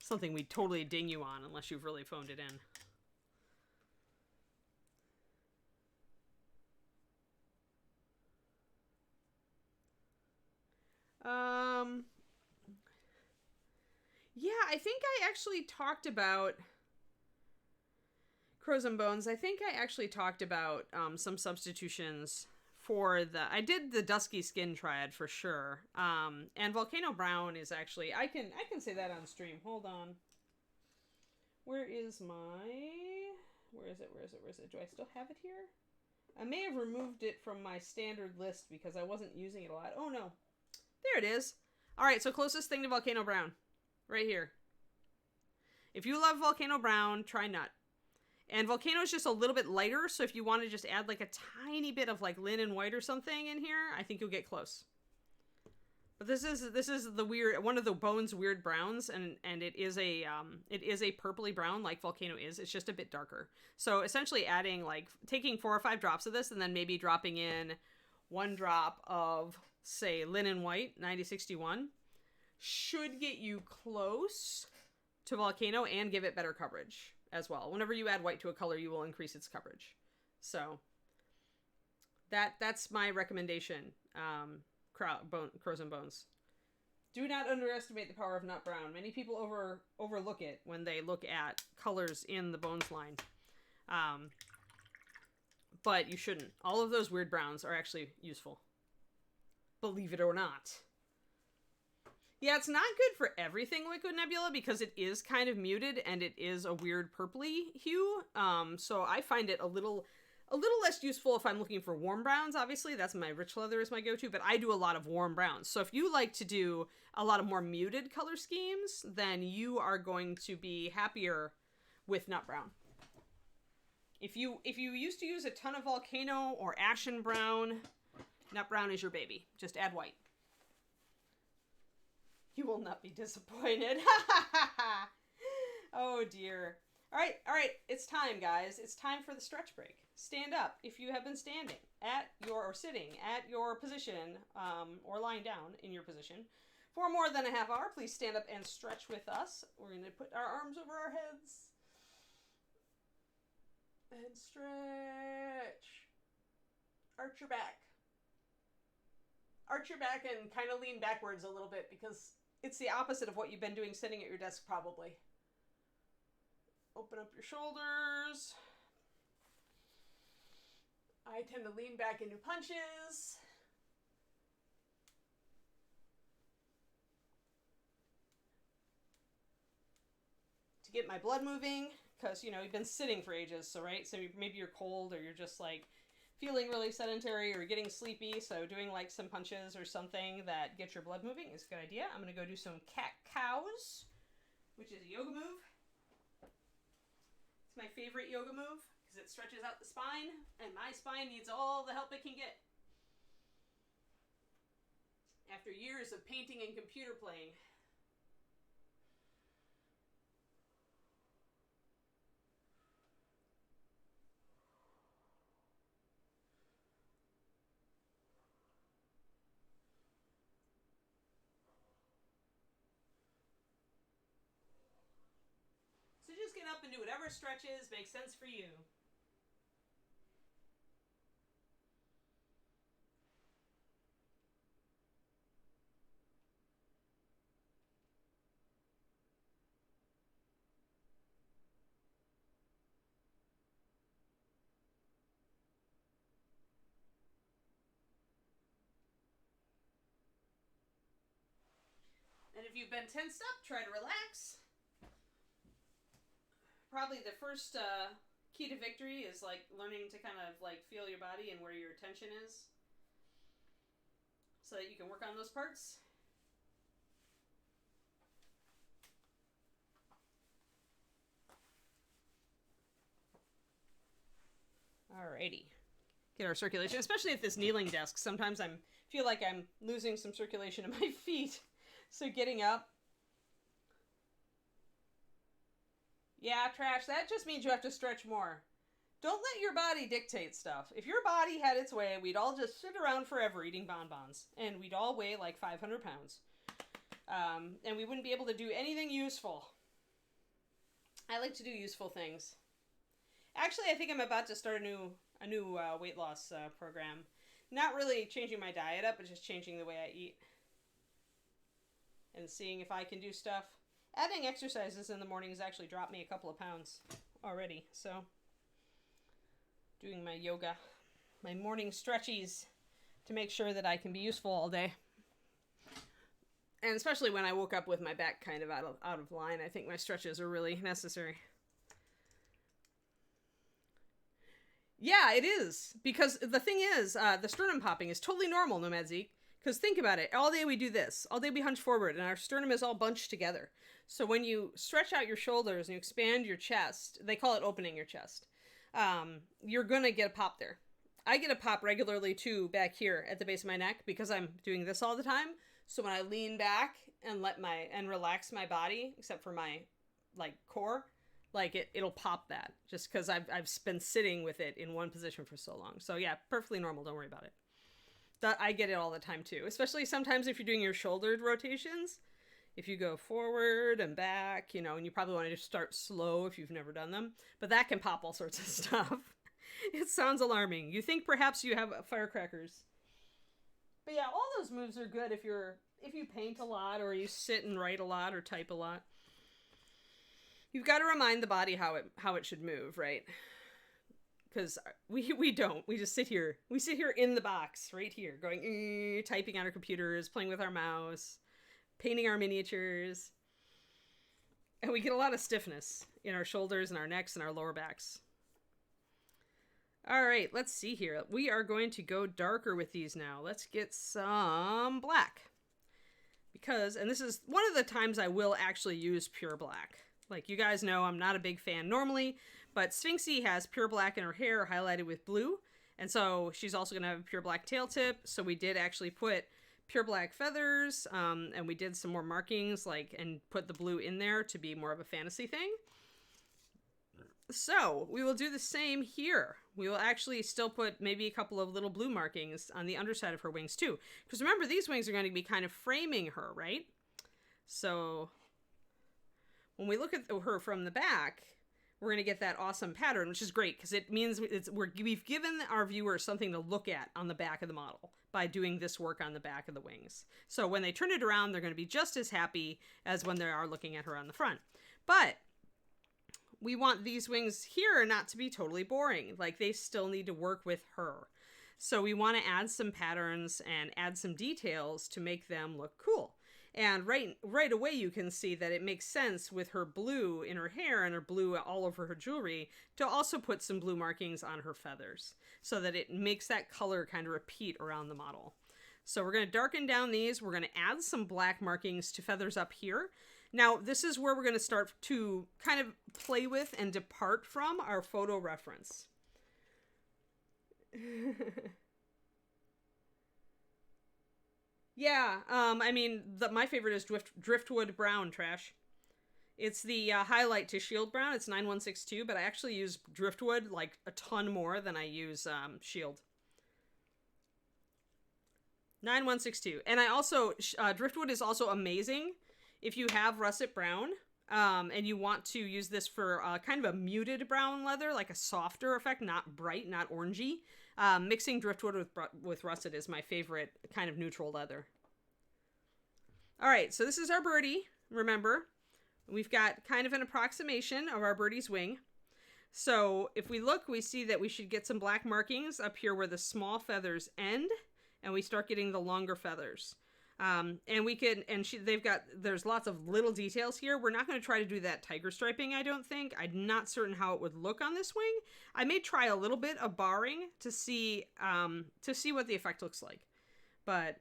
something we'd totally ding you on unless you've really phoned it in. Yeah, I think I actually talked about Crows and Bones. I think I actually talked about some substitutions for I did the Dusky Skin Triad for sure. And Volcano Brown is actually, I can say that on stream. Hold on. Where is it? Do I still have it here? I may have removed it from my standard list because I wasn't using it a lot. Oh no. There it is. All right, so closest thing to Volcano Brown. Right here. If you love Volcano Brown, try Nut. And Volcano is just a little bit lighter, so if you want to just add like a tiny bit of like linen white or something in here, I think you'll get close. But this is the weird, one of the Bones weird browns, and it is a purpley brown like Volcano is. It's just a bit darker. So essentially adding like taking 4 or 5 drops of this and then maybe dropping in 1 drop of say linen white 9061 should get you close to Volcano and give it better coverage as well. Whenever you add white to a color, you will increase its coverage. So that's my recommendation. Crows and Bones. Do not underestimate the power of Nut Brown. Many people overlook it when they look at colors in the Bones line. But you shouldn't. All of those weird browns are actually useful. Believe it or not. Yeah, it's not good for everything Liquid Nebula because it is kind of muted and it is a weird purpley hue. So I find it a little less useful if I'm looking for warm browns. Obviously, that's my Rich Leather is my go-to, but I do a lot of warm browns. So if you like to do a lot of more muted color schemes, then you are going to be happier with Nut Brown. If you used to use a ton of Volcano or Ashen Brown, Nut Brown is your baby. Just add white. You will not be disappointed. Oh dear. All right, it's time, guys. It's time for the stretch break. Stand up if you have been standing or sitting at your position, or lying down in your position For more than a half hour, please stand up and stretch with us. We're going to put our arms over our heads. And stretch. Arch your back. Arch your back and kind of lean backwards a little bit because it's the opposite of what you've been doing sitting at your desk probably. Open up your shoulders. I tend to lean back into punches. To get my blood moving, because, you know, you've been sitting for ages, so, right? So maybe you're cold or you're just, like, feeling really sedentary or getting sleepy, so doing, like, some punches or something that gets your blood moving is a good idea. I'm going to go do some cat-cows, which is a yoga move. It's my favorite yoga move because it stretches out the spine, and my spine needs all the help it can get. After years of painting and computer playing. So just get up and do whatever stretches make sense for you. And if you've been tensed up, try to relax. Probably the first key to victory is like learning to kind of like feel your body and where your tension is so that you can work on those parts. Alrighty. Get our circulation, especially at this kneeling desk. Sometimes I feel like I'm losing some circulation in my feet. So getting up. Yeah, Trash, that just means you have to stretch more. Don't let your body dictate stuff. If your body had its way, we'd all just sit around forever eating bonbons. And we'd all weigh like 500 pounds. And we wouldn't be able to do anything useful. I like to do useful things. Actually, I think I'm about to start a new weight loss program. Not really changing my diet up, but just changing the way I eat. And seeing if I can do stuff. Adding exercises in the mornings actually dropped me a couple of pounds already. So, doing my yoga, my morning stretchies to make sure that I can be useful all day. And especially when I woke up with my back kind of out of line, I think my stretches are really necessary. Yeah, it is. Because the thing is, the sternum popping is totally normal, Nomad Zeke. Because think about it. All day we do this. All day we hunch forward, and our sternum is all bunched together. So when you stretch out your shoulders and you expand your chest, they call it opening your chest, you're going to get a pop there. I get a pop regularly, too, back here at the base of my neck because I'm doing this all the time. So when I lean back and relax my body, except for my, like, core, like, it'll pop that just because I've been sitting with it in one position for so long. So, yeah, perfectly normal. Don't worry about it. I get it all the time, too. Especially sometimes if you're doing your shouldered rotations. If you go forward and back, you know, and you probably want to just start slow if you've never done them. But that can pop all sorts of stuff. It sounds alarming. You think perhaps you have firecrackers. But yeah, all those moves are good if you paint a lot or you sit and write a lot or type a lot. You've got to remind the body how it should move, right? Because we don't. We just sit here. We sit here in the box, right here, going, typing on our computers, playing with our mouse, painting our miniatures. And we get a lot of stiffness in our shoulders and our necks and our lower backs. All right, let's see here. We are going to go darker with these now. Let's get some black. Because, and this is one of the times I will actually use pure black. Like, you guys know I'm not a big fan normally, but Sphinxie has pure black in her hair highlighted with blue. And so she's also going to have a pure black tail tip. So we did actually put pure black feathers, and we did some more markings, and put the blue in there to be more of a fantasy thing. So we will do the same here. We will actually still put maybe a couple of little blue markings on the underside of her wings too. Because remember, these wings are going to be kind of framing her, right? So when we look at her from the back, we're going to get that awesome pattern, which is great because it means we've given our viewers something to look at on the back of the model by doing this work on the back of the wings. So when they turn it around, they're going to be just as happy as when they are looking at her on the front. But we want these wings here not to be totally boring. Like, they still need to work with her. So we want to add some patterns and add some details to make them look cool. And right away you can see that it makes sense with her blue in her hair and her blue all over her jewelry to also put some blue markings on her feathers so that it makes that color kind of repeat around the model. So we're going to darken down these. We're going to add some black markings to feathers up here. Now, this is where we're going to start to kind of play with and depart from our photo reference. Yeah, I mean, my favorite is Driftwood Brown, Trash. It's the highlight to Shield Brown. It's 9162, but I actually use Driftwood like a ton more than I use Shield. 9162. And I also, Driftwood is also amazing if you have Russet Brown, and you want to use this for kind of a muted brown leather, like a softer effect, not bright, not orangey. Mixing Driftwood with Russet is my favorite kind of neutral leather. All right, so this is our birdie, remember. We've got kind of an approximation of our birdie's wing. So if we look, we see that we should get some black markings up here where the small feathers end, and we start getting the longer feathers. And we can, and there's lots of little details here. We're not going to try to do that tiger striping, I don't think. I'm not certain how it would look on this wing. I may try a little bit of barring to see what the effect looks like. But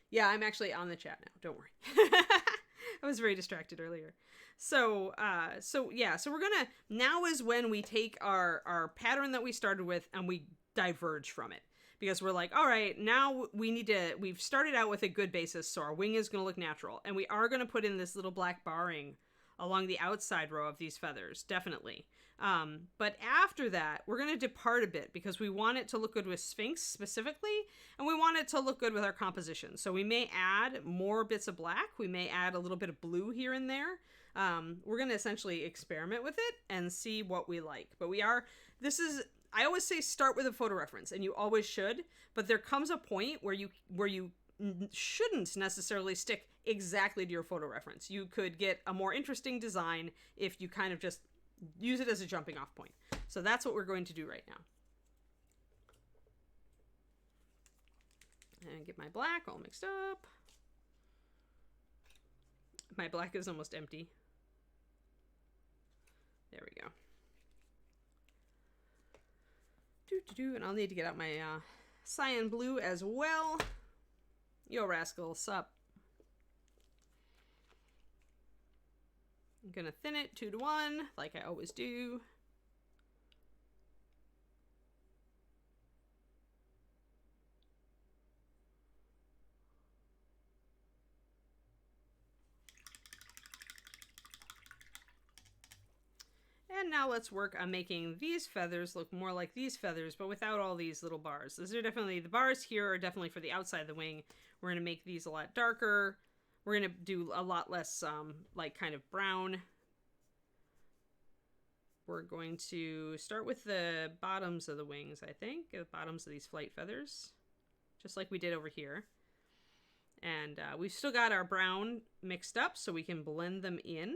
yeah, I'm actually on the chat now. Don't worry. I was very distracted earlier. So we're gonna, now is when we take our pattern that we started with and we diverge from it. Because we're like, all right, now we've started out with a good basis, so our wing is going to look natural. And we are going to put in this little black barring along the outside row of these feathers, definitely. But after that, we're going to depart a bit because we want it to look good with Sphinx specifically, and we want it to look good with our composition. So we may add more bits of black. We may add a little bit of blue here and there. We're going to essentially experiment with it and see what we like. But I always say start with a photo reference, and you always should, but there comes a point where you shouldn't necessarily stick exactly to your photo reference. You could get a more interesting design if you kind of just use it as a jumping off point. So that's what we're going to do right now. And get my black all mixed up. My black is almost empty. There we go. And I'll need to get out my cyan blue as well. Yo, rascal, sup? I'm gonna thin it 2:1, like I always do. And now let's work on making these feathers look more like these feathers, but without all these little bars. Those are definitely, the bars here are definitely for the outside of the wing. We're going to make these a lot darker. We're going to do a lot less, like, kind of brown. We're going to start with the bottoms of the wings, I think. The bottoms of these flight feathers. Just like we did over here. And we've still got our brown mixed up, so we can blend them in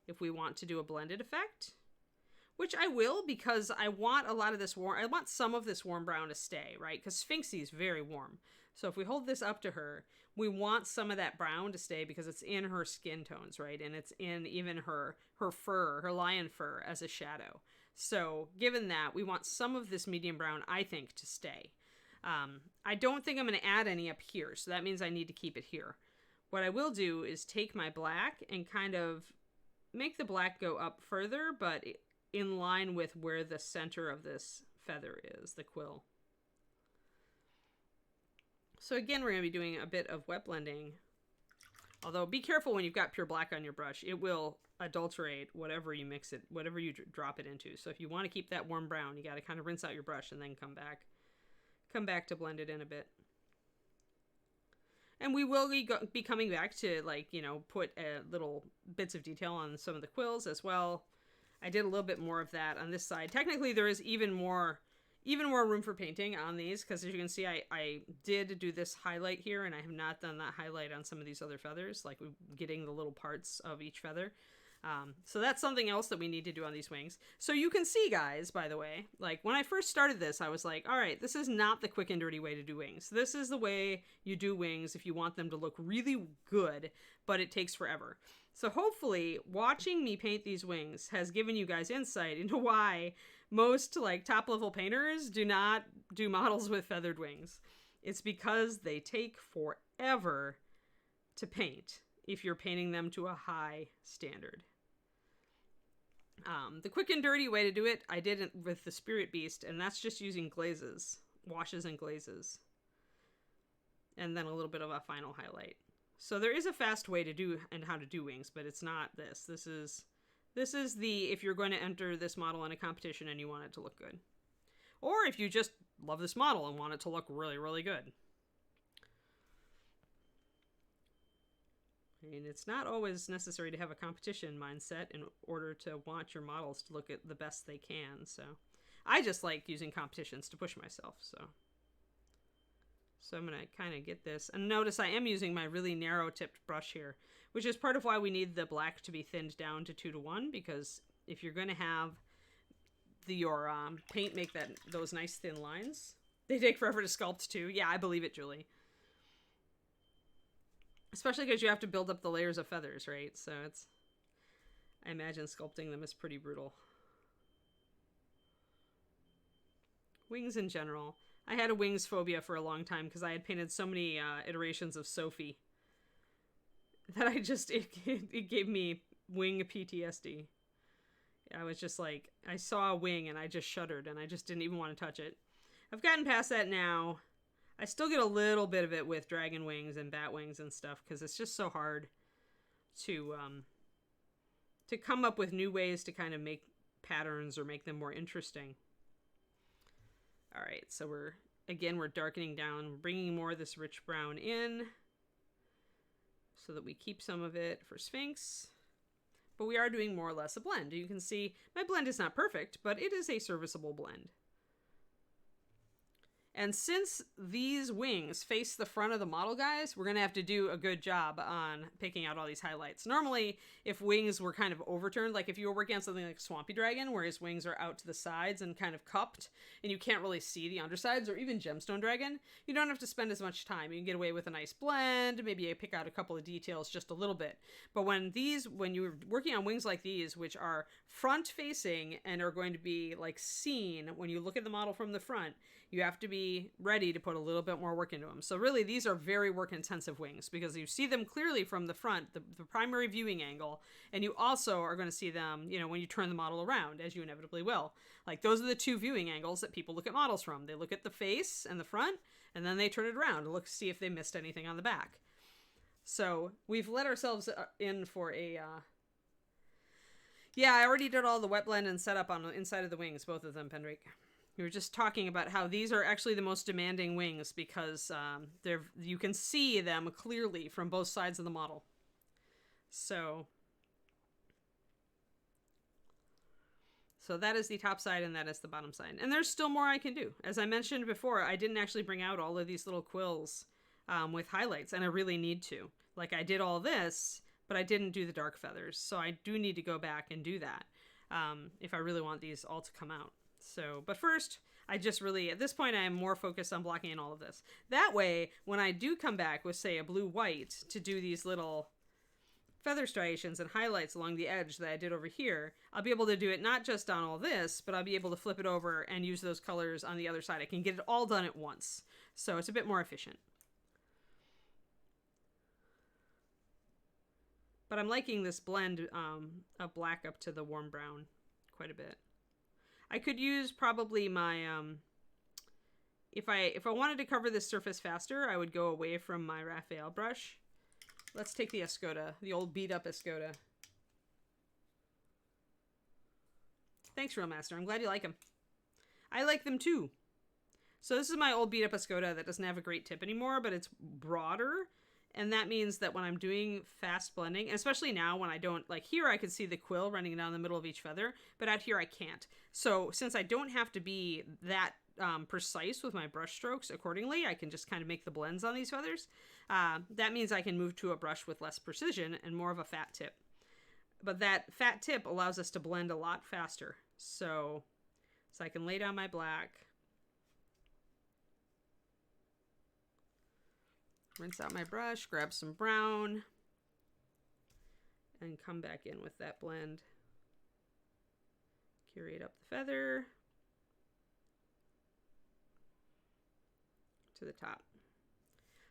if we want to do a blended effect, which I will, because I want a lot of this I want some of this warm brown to stay, right? Because Sphinxie is very warm. So if we hold this up to her, we want some of that brown to stay because it's in her skin tones, right? And it's in even her fur, her lion fur as a shadow. So given that, we want some of this medium brown, I think, to stay. I don't think I'm going to add any up here, so that means I need to keep it here. What I will do is take my black and kind of make the black go up further, but in line with where the center of this feather is, the quill. So again, we're going to be doing a bit of wet blending Although be careful when you've got pure black on your brush. It will adulterate whatever you mix it, whatever you drop it into. So if you want to keep that warm brown, you got to kind of rinse out your brush and then come back to blend it in a bit. And we will be coming back to, like, you know, put little bits of detail on some of the quills as well. I did a little bit more of that on this side. Technically, there is even more room for painting on these, because as you can see, I did do this highlight here, and I have not done that highlight on some of these other feathers, like getting the little parts of each feather. So that's something else that we need to do on these wings. So you can see, guys, by the way, like when I first started this, I was like, all right, this is not the quick and dirty way to do wings. This is the way you do wings if you want them to look really good, but it takes forever. So hopefully watching me paint these wings has given you guys insight into why most like top level painters do not do models with feathered wings. It's because they take forever to paint if you're painting them to a high standard. The quick and dirty way to do it, I did it with the Spirit Beast, and that's just using glazes, washes and glazes, and then a little bit of a final highlight. So there is a fast way to do and how to do wings, but it's not this. This is the, if you're going to enter this model in a competition and you want it to look good. Or if you just love this model and want it to look really, really good. I mean, it's not always necessary to have a competition mindset in order to want your models to look at the best they can. So I just like using competitions to push myself. So I'm going to kind of get this. And notice I am using my really narrow tipped brush here, which is part of why we need the black to be thinned down to 2:1, because if you're going to have your paint make those nice thin lines, they take forever to sculpt too. Yeah, I believe it, Julie. Especially because you have to build up the layers of feathers, right? So I imagine sculpting them is pretty brutal. Wings in general. I had a wings phobia for a long time because I had painted so many iterations of Sophie that it gave me wing PTSD. I was just like, I saw a wing and I just shuddered and I just didn't even want to touch it. I've gotten past that now. I still get a little bit of it with dragon wings and bat wings and stuff because it's just so hard to come up with new ways to kind of make patterns or make them more interesting. All right, so we're darkening down, bringing more of this rich brown in so that we keep some of it for Sphinx. But we are doing more or less a blend. You can see my blend is not perfect, but it is a serviceable blend. And since these wings face the front of the model, guys, we're going to have to do a good job on picking out all these highlights. Normally, if wings were kind of overturned, like if you were working on something like Swampy Dragon, where his wings are out to the sides and kind of cupped, and you can't really see the undersides, or even Gemstone Dragon, you don't have to spend as much time. You can get away with a nice blend, maybe you pick out a couple of details just a little bit. But when you're working on wings like these, which are front-facing and are going to be like seen when you look at the model from the front, you have to be ready to put a little bit more work into them. So really, these are very work-intensive wings because you see them clearly from the front, the primary viewing angle, and you also are going to see them, when you turn the model around, as you inevitably will. Like, those are the two viewing angles that people look at models from. They look at the face and the front, and then they turn it around to see if they missed anything on the back. So we've let ourselves in for a... Yeah, I already did all the wet blend and setup on the inside of the wings, both of them, Pendrake. We were just talking about how these are actually the most demanding wings because you can see them clearly from both sides of the model. So that is the top side and that is the bottom side. And there's still more I can do. As I mentioned before, I didn't actually bring out all of these little quills with highlights, and I really need to. Like, I did all this, but I didn't do the dark feathers. So I do need to go back and do that if I really want these all to come out. So, but first, I just really, at this point, I am more focused on blocking in all of this. That way, when I do come back with, say, a blue-white to do these little feather striations and highlights along the edge that I did over here, I'll be able to do it not just on all this, but I'll be able to flip it over and use those colors on the other side. I can get it all done at once. So it's a bit more efficient. But I'm liking this blend of black up to the warm brown quite a bit. I could use probably my, if I wanted to cover this surface faster, I would go away from my Raphael brush Let's take the Escoda, the old beat up Escoda. Thanks, Real Master. I'm glad you like them. I like them too. So this is my old beat up Escoda that doesn't have a great tip anymore, but it's broader. And that means that when I'm doing fast blending, and especially now when I don't, like here I can see the quill running down the middle of each feather, but out here I can't. So since I don't have to be that precise with my brush strokes accordingly, I can just kind of make the blends on these feathers. That means I can move to a brush with less precision and more of a fat tip. But that fat tip allows us to blend a lot faster. So I can lay down my black, rinse out my brush, grab some brown, and come back in with that blend. Curate up the feather to the top.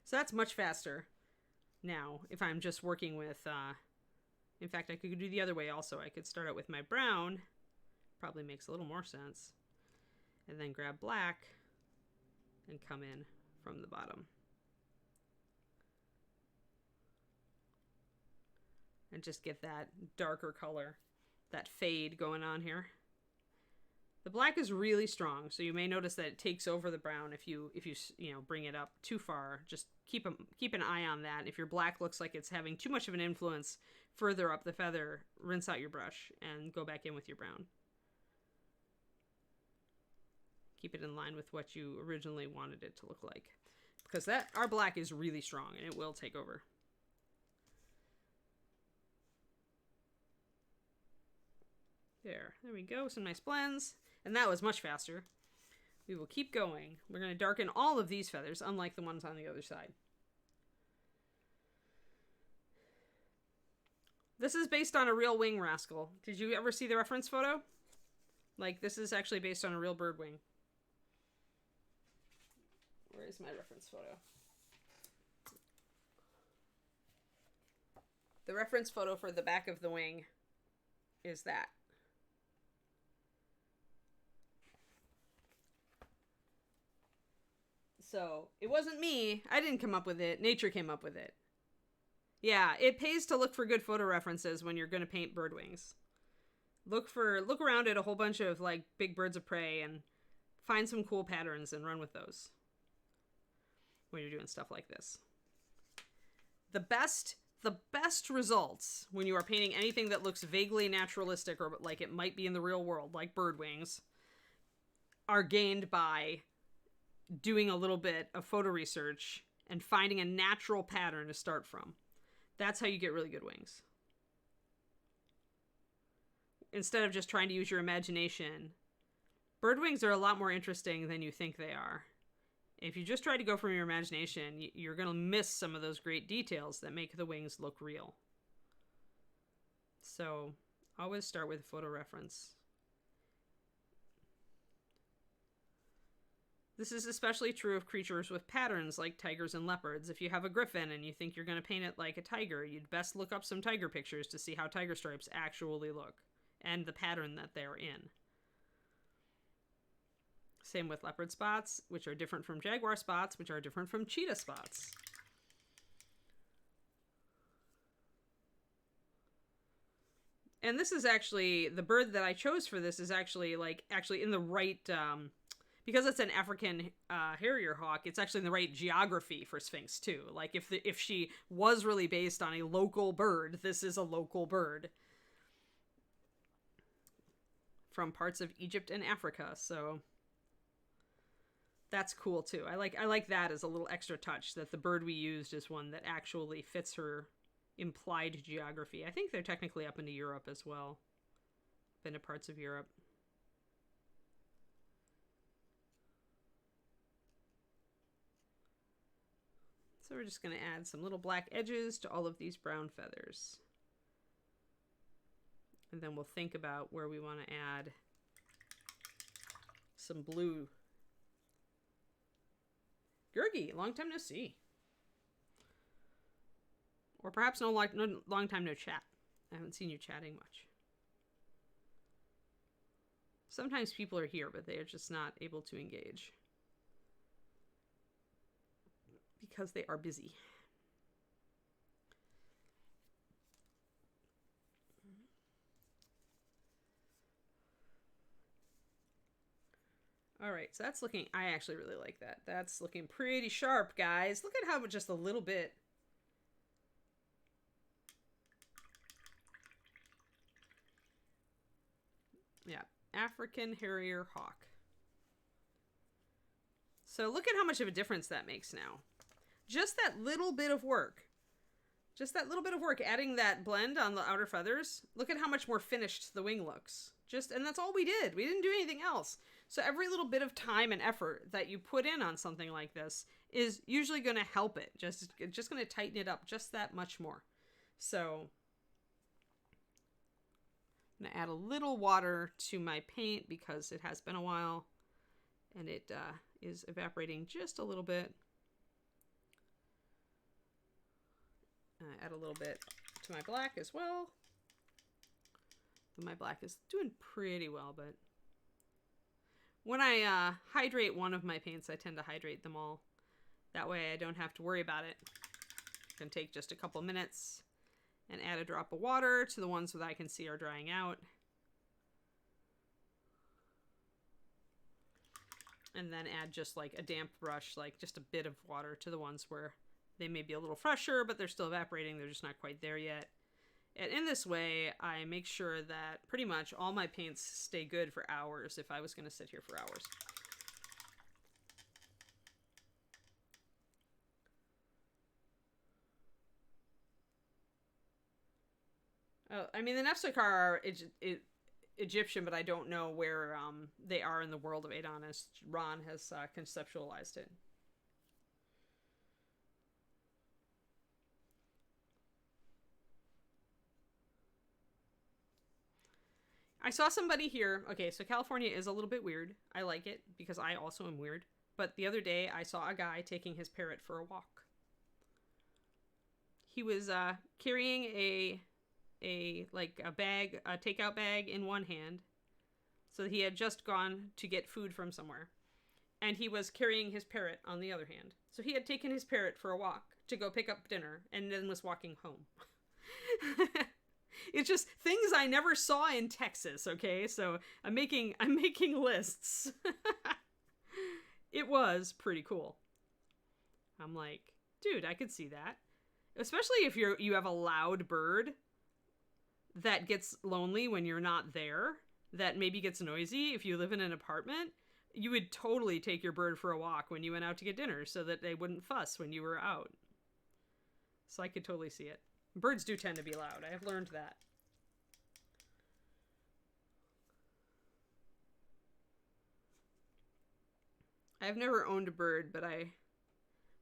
So that's much faster now if I'm just working with, in fact, I could do the other way also. I could start out with my brown, probably makes a little more sense, and then grab black and come in from the bottom. And just get that darker color, that fade going on here. The black is really strong, so you may notice that it takes over the brown if you bring it up too far. Just keep an eye on that. If your black looks like it's having too much of an influence further up the feather, rinse out your brush and go back in with your brown. Keep it in line with what you originally wanted it to look like, because our black is really strong and it will take over. There we go, some nice blends. And that was much faster. We will keep going. We're going to darken all of these feathers, unlike the ones on the other side. This is based on a real wing rascal. Did you ever see the reference photo? Like, this is actually based on a real bird wing. Where is my reference photo? The reference photo for the back of the wing is that. So, it wasn't me. I didn't come up with it. Nature came up with it. Yeah, it pays to look for good photo references when you're going to paint bird wings. Look around at a whole bunch of, like, big birds of prey and find some cool patterns and run with those when you're doing stuff like this. The best results when you are painting anything that looks vaguely naturalistic or like it might be in the real world, like bird wings, are gained by doing a little bit of photo research and finding a natural pattern to start from. That's how you get really good wings. Instead of just trying to use your imagination, bird wings are a lot more interesting than you think they are. If you just try to go from your imagination, you're going to miss some of those great details that make the wings look real. So, always start with a photo reference. This is especially true of creatures with patterns like tigers and leopards. If you have a griffin and you think you're going to paint it like a tiger, you'd best look up some tiger pictures to see how tiger stripes actually look and the pattern that they're in. Same with leopard spots, which are different from jaguar spots, which are different from cheetah spots. And this is actually, the bird that I chose for this is actually in the right, because it's an African harrier hawk, it's actually in the right geography for Sphinx too. Like if she was really based on a local bird, this is a local bird from parts of Egypt and Africa. So that's cool too. I like that as a little extra touch, that the bird we used is one that actually fits her implied geography. I think they're technically up into Europe as well. Up into parts of Europe. So we're just going to add some little black edges to all of these brown feathers. And then we'll think about where we want to add some blue. Gurgi, long time no see. Or perhaps long time no chat. I haven't seen you chatting much. Sometimes people are here, but they are just not able to engage. Because they are busy. All right, so that's looking, I actually really like that. That's looking pretty sharp, guys. Look at how just a little bit. Yeah, African Harrier Hawk. So look at how much of a difference that makes now. Just that little bit of work. Just that little bit of work, adding that blend on the outer feathers. Look at how much more finished the wing looks. And that's all we did. We didn't do anything else. So every little bit of time and effort that you put in on something like this is usually going to help it. Just going to tighten it up just that much more. So I'm going to add a little water to my paint because it has been a while and it is evaporating just a little bit. Add a little bit to my black as well. My black is doing pretty well, but when I hydrate one of my paints, I tend to hydrate them all. That way I don't have to worry about it. I can take just a couple minutes and add a drop of water to the ones that I can see are drying out. And then add just like a damp brush, like just a bit of water to the ones where they may be a little fresher, but they're still evaporating. They're just not quite there yet. And in this way, I make sure that pretty much all my paints stay good for hours if I was going to sit here for hours. Oh, I mean, the Nefsakar are Egyptian, but I don't know where they are in the world of Adon, as Ron has conceptualized it. I saw somebody here. Okay, so California is a little bit weird. I like it because I also am weird. But the other day I saw a guy taking his parrot for a walk. He was carrying a bag, a takeout bag in one hand. So he had just gone to get food from somewhere. And he was carrying his parrot on the other hand. So he had taken his parrot for a walk to go pick up dinner and then was walking home. It's just things I never saw in Texas, okay? So I'm making lists. It was pretty cool. I'm like, dude, I could see that. Especially if you have a loud bird that gets lonely when you're not there, that maybe gets noisy. If you live in an apartment, you would totally take your bird for a walk when you went out to get dinner so that they wouldn't fuss when you were out. So I could totally see it. Birds do tend to be loud. I have learned that. I've never owned a bird, but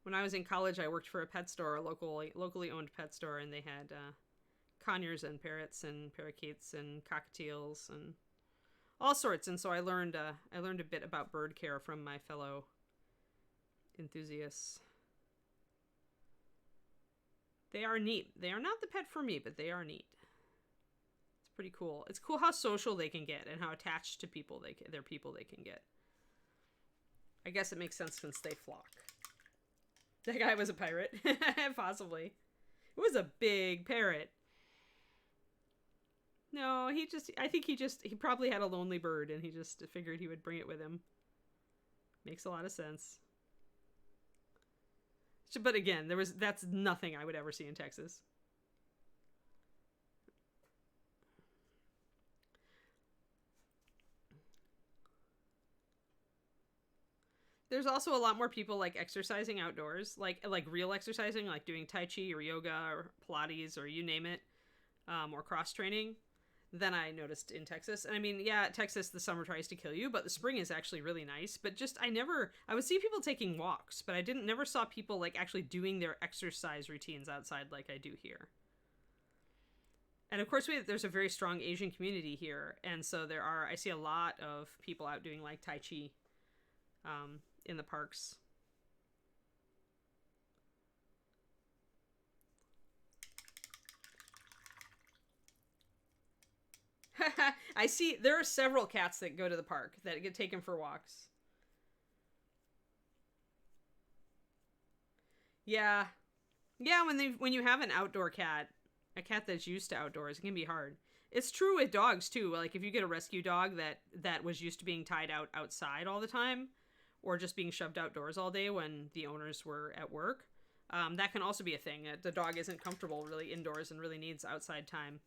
when I was in college, I worked for a pet store, a locally owned pet store, and they had conures and parrots and parakeets and cockatiels and all sorts. And so I learned a bit about bird care from my fellow enthusiasts. They are neat. They are not the pet for me, but they are neat. It's pretty cool. It's cool how social they can get and how attached to people they can get. I guess it makes sense since they flock. That guy was a pirate. Possibly. It was a big parrot. No, I think he probably had a lonely bird and he just figured he would bring it with him. Makes a lot of sense. But again, that's nothing I would ever see in Texas. There's also a lot more people like exercising outdoors, like real exercising, like doing Tai Chi or yoga or Pilates or you name it, or cross training, than I noticed in Texas. And I mean, yeah, Texas, the summer tries to kill you, but the spring is actually really nice. But I would see people taking walks, but I never saw people like actually doing their exercise routines outside like I do here. And of course, there's a very strong Asian community here. And so I see a lot of people out doing like Tai Chi in the parks. I see there are several cats that go to the park that get taken for walks. Yeah. Yeah, when you have an outdoor cat, a cat that's used to outdoors, it can be hard. It's true with dogs too. Like if you get a rescue dog that was used to being tied out outside all the time, or just being shoved outdoors all day when the owners were at work, that can also be a thing. The dog isn't comfortable really indoors and really needs outside time.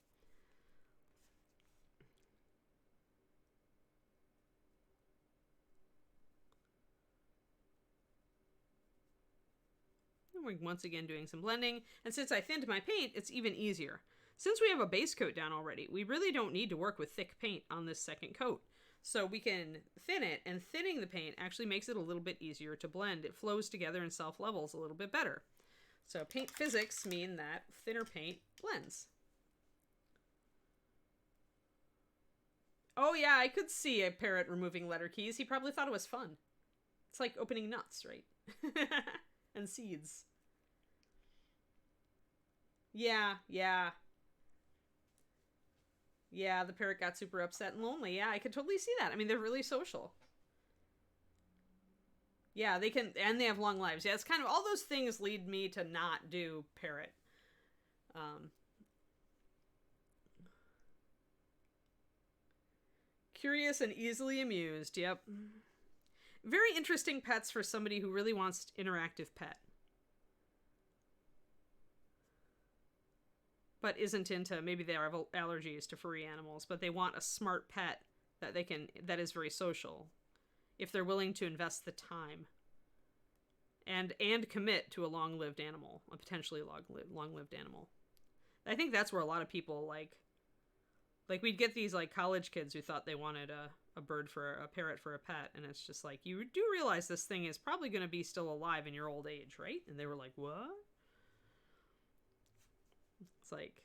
And we're once again doing some blending. And since I thinned my paint, it's even easier. Since we have a base coat down already, we really don't need to work with thick paint on this second coat. So we can thin it, and thinning the paint actually makes it a little bit easier to blend. It flows together and self-levels a little bit better. So paint physics mean that thinner paint blends. Oh yeah, I could see a parrot removing letter keys. He probably thought it was fun. It's like opening nuts, right? And seeds. Yeah, yeah. Yeah, the parrot got super upset and lonely. Yeah, I could totally see that. I mean, they're really social. Yeah, they can, and they have long lives. Yeah, it's kind of, all those things lead me to not do parrot. Um, Curious and easily amused. Yep. Very interesting pets for somebody who really wants interactive pet. But isn't into, maybe they have allergies to furry animals, but they want a smart pet that is very social, if they're willing to invest the time and commit to a long-lived animal, a potentially long-lived animal. I think that's where a lot of people like we'd get these like college kids who thought they wanted a parrot for a pet, and it's just like, you do realize this thing is probably going to be still alive in your old age, right? And they were like, what? It's like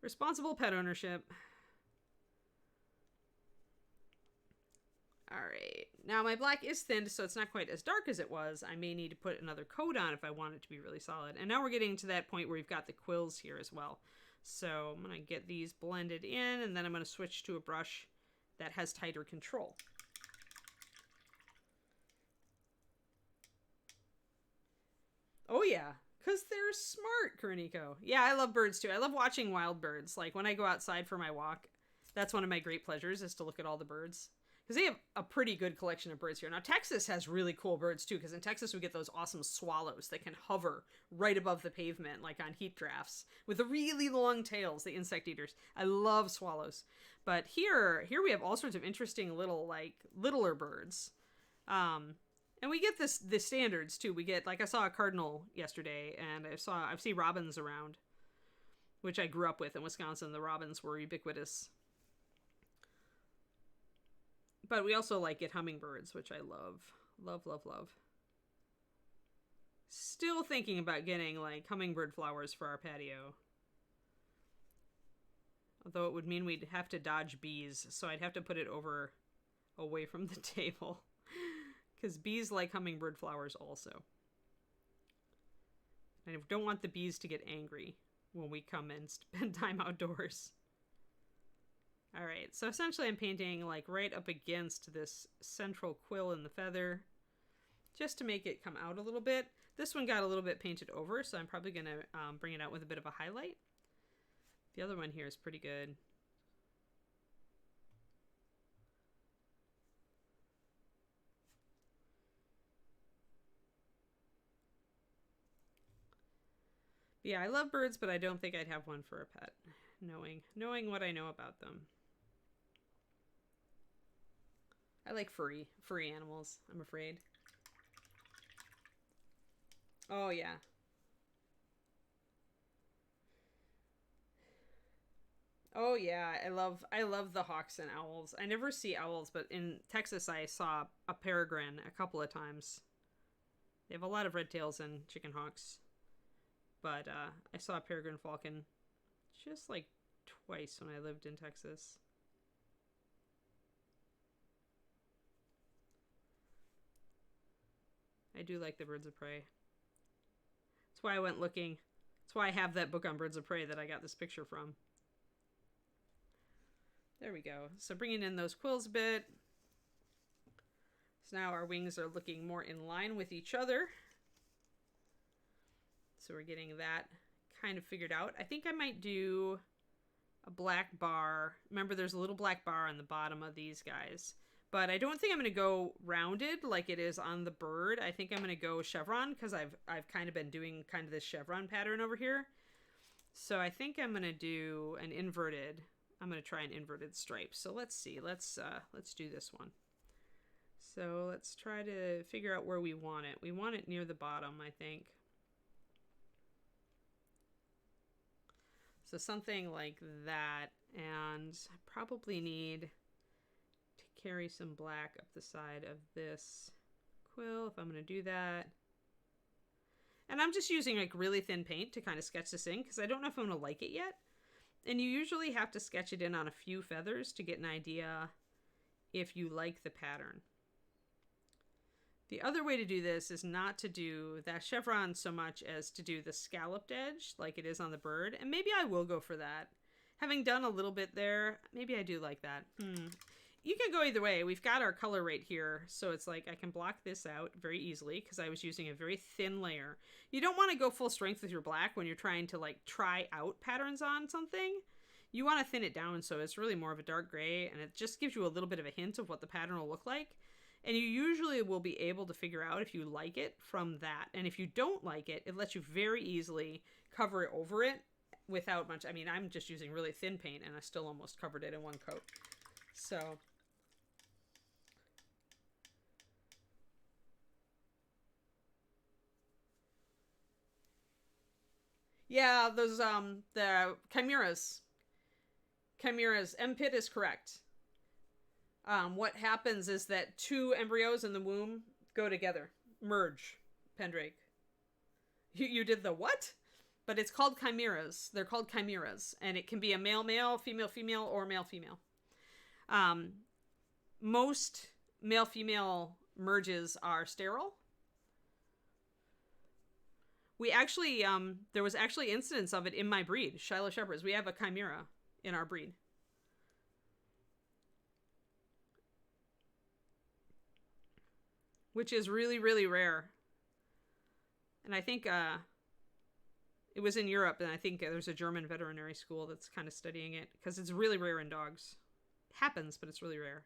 responsible pet ownership. All right, now my black is thinned, so it's not quite as dark as it was. I may need to put another coat on if I want it to be really solid. And now we're getting to that point where we've got the quills here as well. So I'm going to get these blended in, and then I'm going to switch to a brush that has tighter control. Oh yeah, because they're smart, Kuroniko. Yeah, I love birds too. I love watching wild birds. Like when I go outside for my walk, that's one of my great pleasures, is to look at all the birds. Because they have a pretty good collection of birds here. Now, Texas has really cool birds, too, because in Texas we get those awesome swallows that can hover right above the pavement, like on heat drafts, with the really long tails, the insect eaters. I love swallows. But here we have all sorts of interesting littler birds. And we get the standards, too. We get, like, I saw a cardinal yesterday, and I've seen robins around, which I grew up with in Wisconsin. The robins were ubiquitous. But we also get hummingbirds, which I love. Love, love, love. Still thinking about getting hummingbird flowers for our patio. Although it would mean we'd have to dodge bees, so I'd have to put it away from the table. Because bees like hummingbird flowers also. And I don't want the bees to get angry when we come and spend time outdoors. Alright, so essentially I'm painting right up against this central quill in the feather, just to make it come out a little bit. This one got a little bit painted over, so I'm probably going to bring it out with a bit of a highlight. The other one here is pretty good. Yeah, I love birds, but I don't think I'd have one for a pet, knowing what I know about them. I like furry animals, I'm afraid. Oh, yeah. Oh, yeah, I love the hawks and owls. I never see owls, but in Texas I saw a peregrine a couple of times. They have a lot of red tails and chicken hawks. But I saw a peregrine falcon just twice when I lived in Texas. I do like the birds of prey. That's why I went looking. That's why I have that book on birds of prey that I got this picture from. There we go. So bringing in those quills a bit. So now our wings are looking more in line with each other. So we're getting that kind of figured out. I think I might do a black bar. Remember, there's a little black bar on the bottom of these guys. But I don't think I'm going to go rounded like it is on the bird. I think I'm going to go chevron because I've kind of been doing kind of this chevron pattern over here. So I think I'm going to do an inverted. I'm going to try an inverted stripe. So let's see. Let's do this one. So let's try to figure out where we want it. We want it near the bottom, I think. So something like that. And I probably need to carry some black up the side of this quill if I'm going to do that. And I'm just using like really thin paint to kind of sketch this in because I don't know if I'm going to like it yet. And you usually have to sketch it in on a few feathers to get an idea if you like the pattern. The other way to do this is not to do that chevron so much as to do the scalloped edge like it is on the bird. And maybe I will go for that. Having done a little bit there, maybe I do like that. You can go either way. We've got our color right here. So it's like I can block this out very easily because I was using a very thin layer. You don't want to go full strength with your black when you're trying to like try out patterns on something. You want to thin it down so it's really more of a dark gray and it just gives you a little bit of a hint of what the pattern will look like. And you usually will be able to figure out if you like it from that. And if you don't like it, it lets you very easily cover it over it without much. I mean, I'm just using really thin paint and I still almost covered it in one coat. So yeah, those the chimeras. Chimeras. MPIT is correct. What happens is that two embryos in the womb go together, merge. Pendrake, you did the what? But it's called chimeras. They're called chimeras, and it can be a male male, female female, or male female. Most male female merges are sterile. We actually there was actually incidents of it in my breed, Shiloh Shepherds. We have a chimera in our breed. Which is really, really rare. And I think it was in Europe, and I think there's a German veterinary school that's kind of studying it, because it's really rare in dogs. It happens, but it's really rare.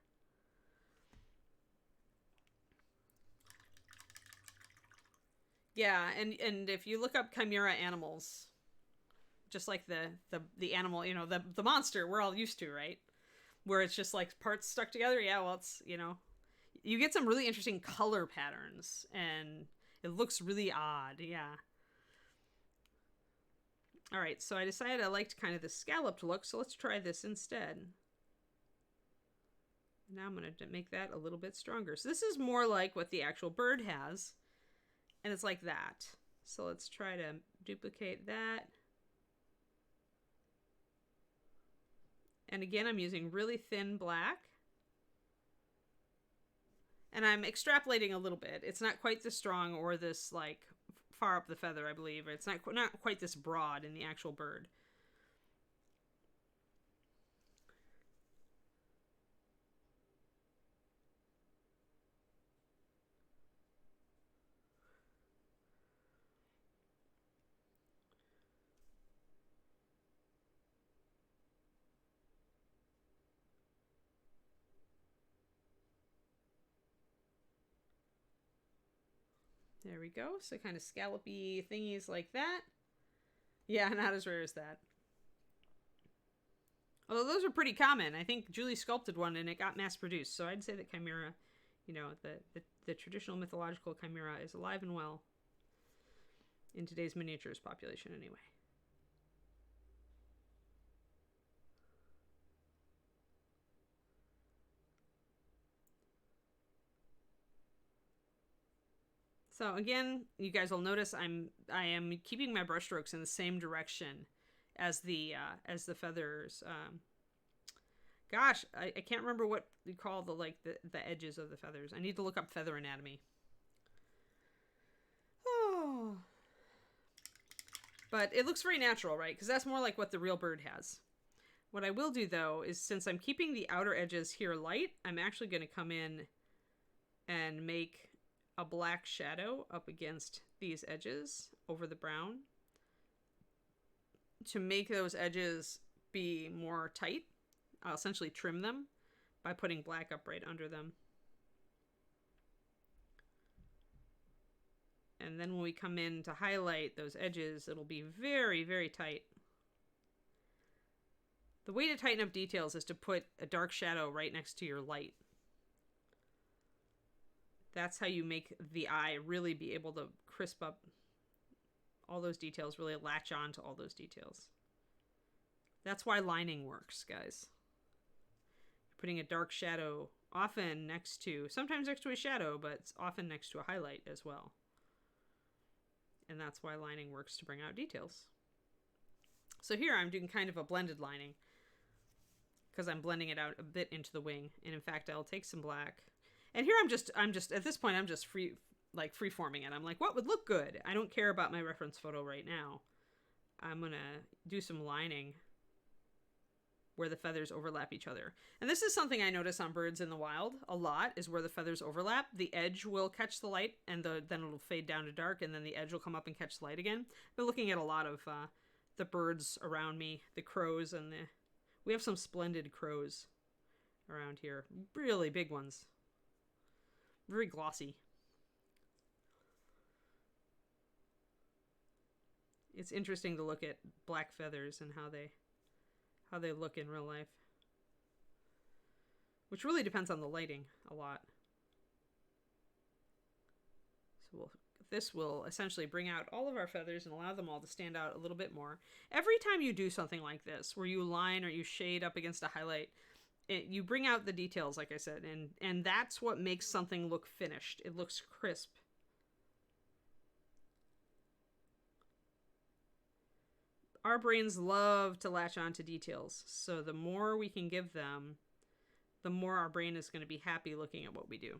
Yeah, and if you look up chimera animals, just like the animal, you know, the monster we're all used to, right? Where it's just like parts stuck together. Yeah, well, it's, you know, you get some really interesting color patterns and it looks really odd. Yeah. All right. So I decided I liked kind of the scalloped look. So let's try this instead. Now I'm going to make that a little bit stronger. So this is more like what the actual bird has. And it's like that. So let's try to duplicate that. And again, I'm using really thin black. And I'm extrapolating a little bit. It's not quite this strong or this, like, far up the feather, I believe. It's not quite this broad in the actual bird. There we go. So kind of scallopy thingies like that. Yeah, not as rare as that. Although those are pretty common. I think Julie sculpted one and it got mass produced. So I'd say that chimera, you know, the traditional mythological chimera is alive and well in today's miniatures population anyway. So again, you guys will notice I am keeping my brush strokes in the same direction as the feathers. Gosh, I can't remember what we call the edges of the feathers. I need to look up feather anatomy. Oh, but it looks very natural, right? Because that's more like what the real bird has. What I will do though is, since I'm keeping the outer edges here light, I'm actually going to come in and make a black shadow up against these edges over the brown to make those edges be more tight. I'll essentially trim them by putting black up right under them. And then when we come in to highlight those edges, it'll be very, very tight. The way to tighten up details is to put a dark shadow right next to your light. That's how you make the eye really be able to crisp up all those details, really latch on to all those details. That's why lining works, guys. You're putting a dark shadow often next to, sometimes next to a shadow, but it's often next to a highlight as well. And that's why lining works, to bring out details. So here I'm doing kind of a blended lining because I'm blending it out a bit into the wing. And in fact, I'll take some black. And here I'm just at this point, I'm just free forming it. I'm like, what would look good? I don't care about my reference photo right now. I'm going to do some lining where the feathers overlap each other. And this is something I notice on birds in the wild a lot, is where the feathers overlap. The edge will catch the light, and then it'll fade down to dark, and then the edge will come up and catch the light again. I've been looking at a lot of the birds around me, the crows, and we have some splendid crows around here. Really big ones. Very glossy. It's interesting to look at black feathers and how they look in real life. Which really depends on the lighting a lot. So this will essentially bring out all of our feathers and allow them all to stand out a little bit more. Every time you do something like this, where you line or you shade up against a highlight, you bring out the details, like I said, and that's what makes something look finished. It looks crisp. Our brains love to latch on to details, so the more we can give them, the more our brain is going to be happy looking at what we do.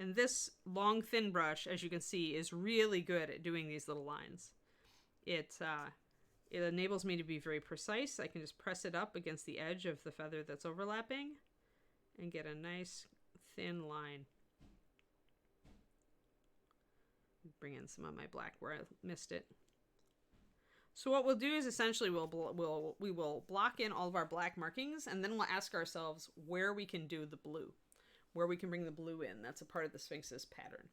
And this long, thin brush, as you can see, is really good at doing these little lines. It enables me to be very precise. I can just press it up against the edge of the feather that's overlapping and get a nice thin line. Bring in some of my black where I missed it. So what we'll do is essentially we will block in all of our black markings, and then we'll ask ourselves where we can do the blue. Where we can bring the blue in. That's a part of the Sphinx's pattern.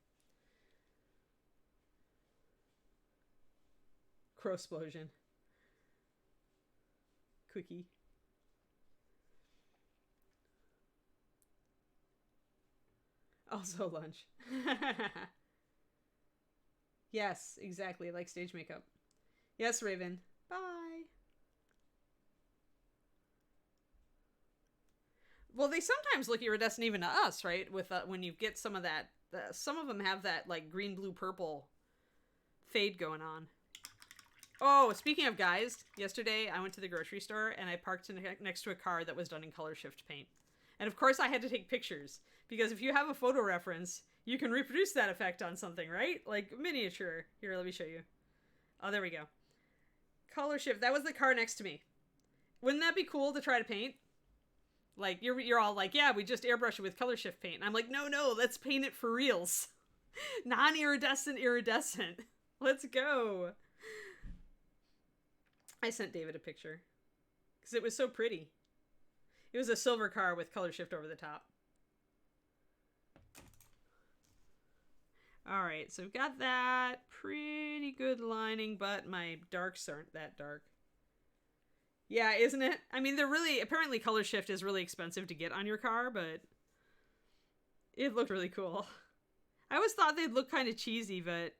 Crowsplosion. Quickie. Also lunch. Yes, exactly, like stage makeup. Yes, Raven. Bye. Well, they sometimes look iridescent even to us, right? With when you get some of that, some of them have that like green, blue, purple fade going on. Oh, speaking of guys, yesterday I went to the grocery store and I parked next to a car that was done in color shift paint. And of course I had to take pictures because if you have a photo reference, you can reproduce that effect on something, right? Like miniature. Here, let me show you. Oh, there we go. Color shift. That was the car next to me. Wouldn't that be cool to try to paint? Like, you're all like, yeah, we just airbrush it with color shift paint. And I'm like, no, let's paint it for reals. Non-iridescent, iridescent. Let's go. I sent David a picture. Because it was so pretty. It was a silver car with color shift over the top. Alright, so we've got that pretty good lining, but my darks aren't that dark. Yeah, isn't it? I mean, they're really, apparently color shift is really expensive to get on your car, but it looked really cool. I always thought they'd look kind of cheesy, but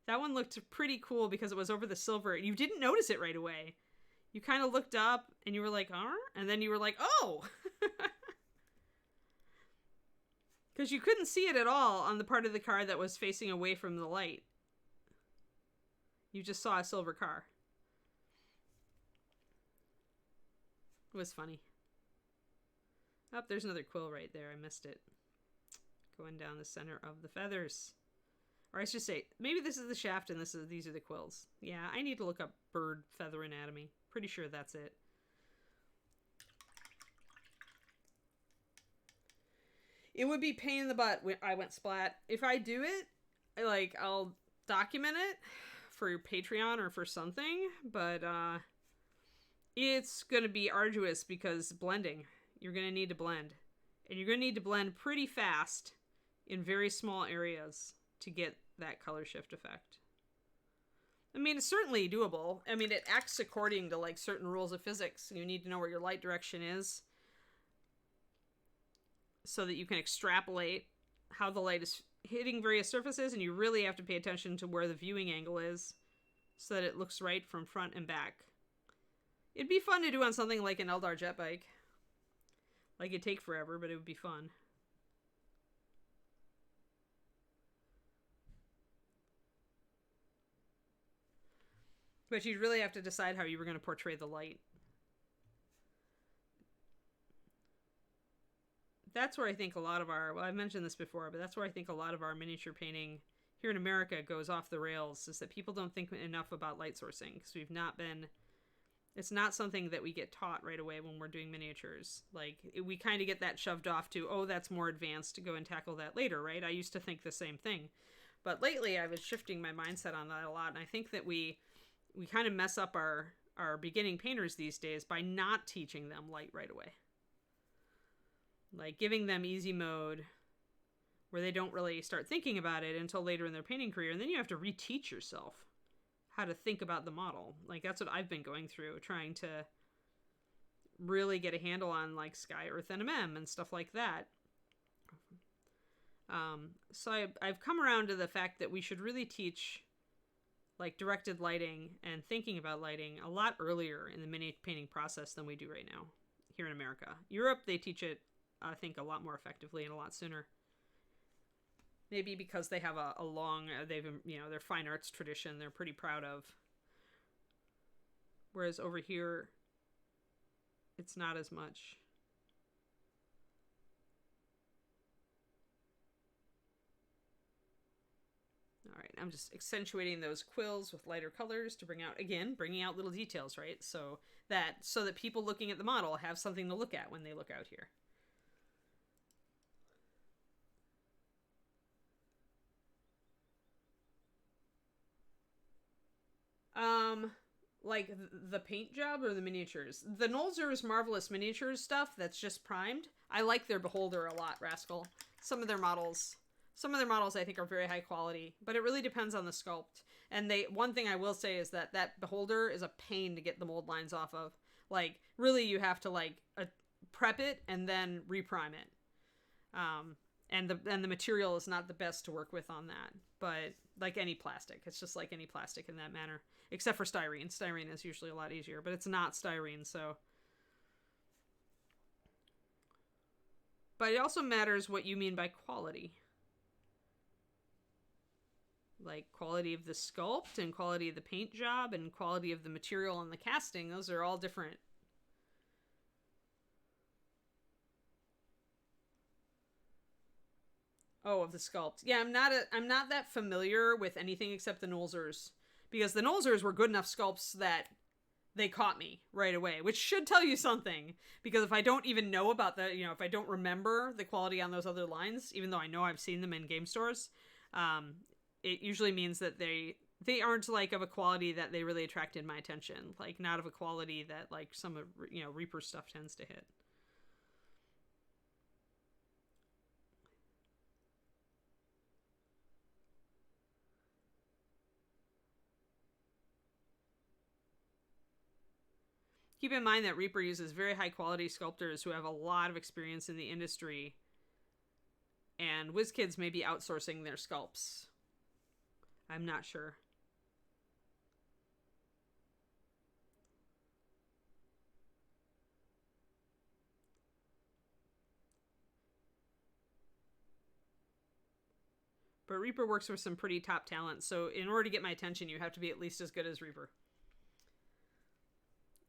that one looked pretty cool because it was over the silver. You didn't notice it right away. You kind of looked up and you were like, and then you were like, oh! Because you couldn't see it at all on the part of the car that was facing away from the light. You just saw a silver car. It was funny. Oh, there's another quill right there. I missed it. Going down the center of the feathers. Or I should say, maybe this is the shaft and these are the quills. Yeah, I need to look up bird feather anatomy. Pretty sure that's it. It would be pain in the butt when I went splat. If I do it, like, I'll document it for Patreon or for something, but it's going to be arduous because blending. You're going to need to blend. And you're going to need to blend pretty fast in very small areas to get that color shift effect. I mean, it's certainly doable. I mean, it acts according to, like, certain rules of physics. You need to know where your light direction is so that you can extrapolate how the light is hitting various surfaces, and you really have to pay attention to where the viewing angle is so that it looks right from front and back. It'd be fun to do on something like an Eldar jet bike. Like, it'd take forever, but it would be fun. But you'd really have to decide how you were going to portray the light. That's where I think a lot of our, well, I've mentioned this before, but that's where I think a lot of our miniature painting here in America goes off the rails, is that people don't think enough about light sourcing, because we've not been, it's not something that we get taught right away when we're doing miniatures. Like, we kind of get that shoved off to, oh, that's more advanced, to go and tackle that later, right? I used to think the same thing. But lately I was shifting my mindset on that a lot, and I think that we kind of mess up our beginning painters these days by not teaching them light right away. Like, giving them easy mode where they don't really start thinking about it until later in their painting career, and then you have to reteach yourself how to think about the model. Like, that's what I've been going through, trying to really get a handle on, like, Sky, Earth, and MM and stuff like that. So I've come around to the fact that we should really teach, like, directed lighting and thinking about lighting a lot earlier in the mini painting process than we do right now here in America. Europe, they teach it, I think, a lot more effectively and a lot sooner. Maybe because they have a long, they've, you know, their fine arts tradition they're pretty proud of. Whereas over here, it's not as much. All right, I'm just accentuating those quills with lighter colors to bring out, again, bringing out little details, right? So that people looking at the model have something to look at when they look out here. Like the paint job or the miniatures? The Nolzur's Marvelous Miniatures stuff that's just primed, I like their Beholder a lot, Rascal. Some of their models I think are very high quality, but it really depends on the sculpt. And one thing I will say is that Beholder is a pain to get the mold lines off of. Like, really, you have to, like, prep it and then reprime it. And the material is not the best to work with on that, but like any plastic, it's just like any plastic in that manner, except for styrene. Styrene is usually a lot easier, but it's not styrene, so. But it also matters what you mean by quality. Like, quality of the sculpt and quality of the paint job and quality of the material and the casting, those are all different. Oh, of the sculpt. Yeah, I'm not that familiar with anything except the Nolzurs, because the Nolzurs were good enough sculpts that they caught me right away, which should tell you something, because if I don't even know about if I don't remember the quality on those other lines, even though I know I've seen them in game stores, it usually means that they aren't, like, of a quality that they really attracted my attention, like, not of a quality that, like, some of, Reaper stuff tends to hit. Keep in mind that Reaper uses very high quality sculptors who have a lot of experience in the industry, and WizKids may be outsourcing their sculpts. I'm not sure. But Reaper works with some pretty top talent, so in order to get my attention, you have to be at least as good as Reaper.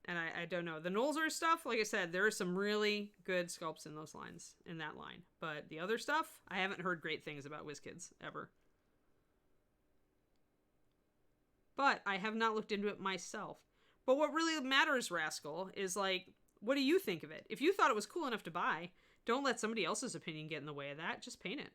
And I don't know. The Nolzur stuff, like I said, there are some really good sculpts in those lines, in that line. But the other stuff, I haven't heard great things about WizKids, ever. But I have not looked into it myself. But what really matters, Rascal, is, like, what do you think of it? If you thought it was cool enough to buy, Don't let somebody else's opinion get in the way of that. Just paint it.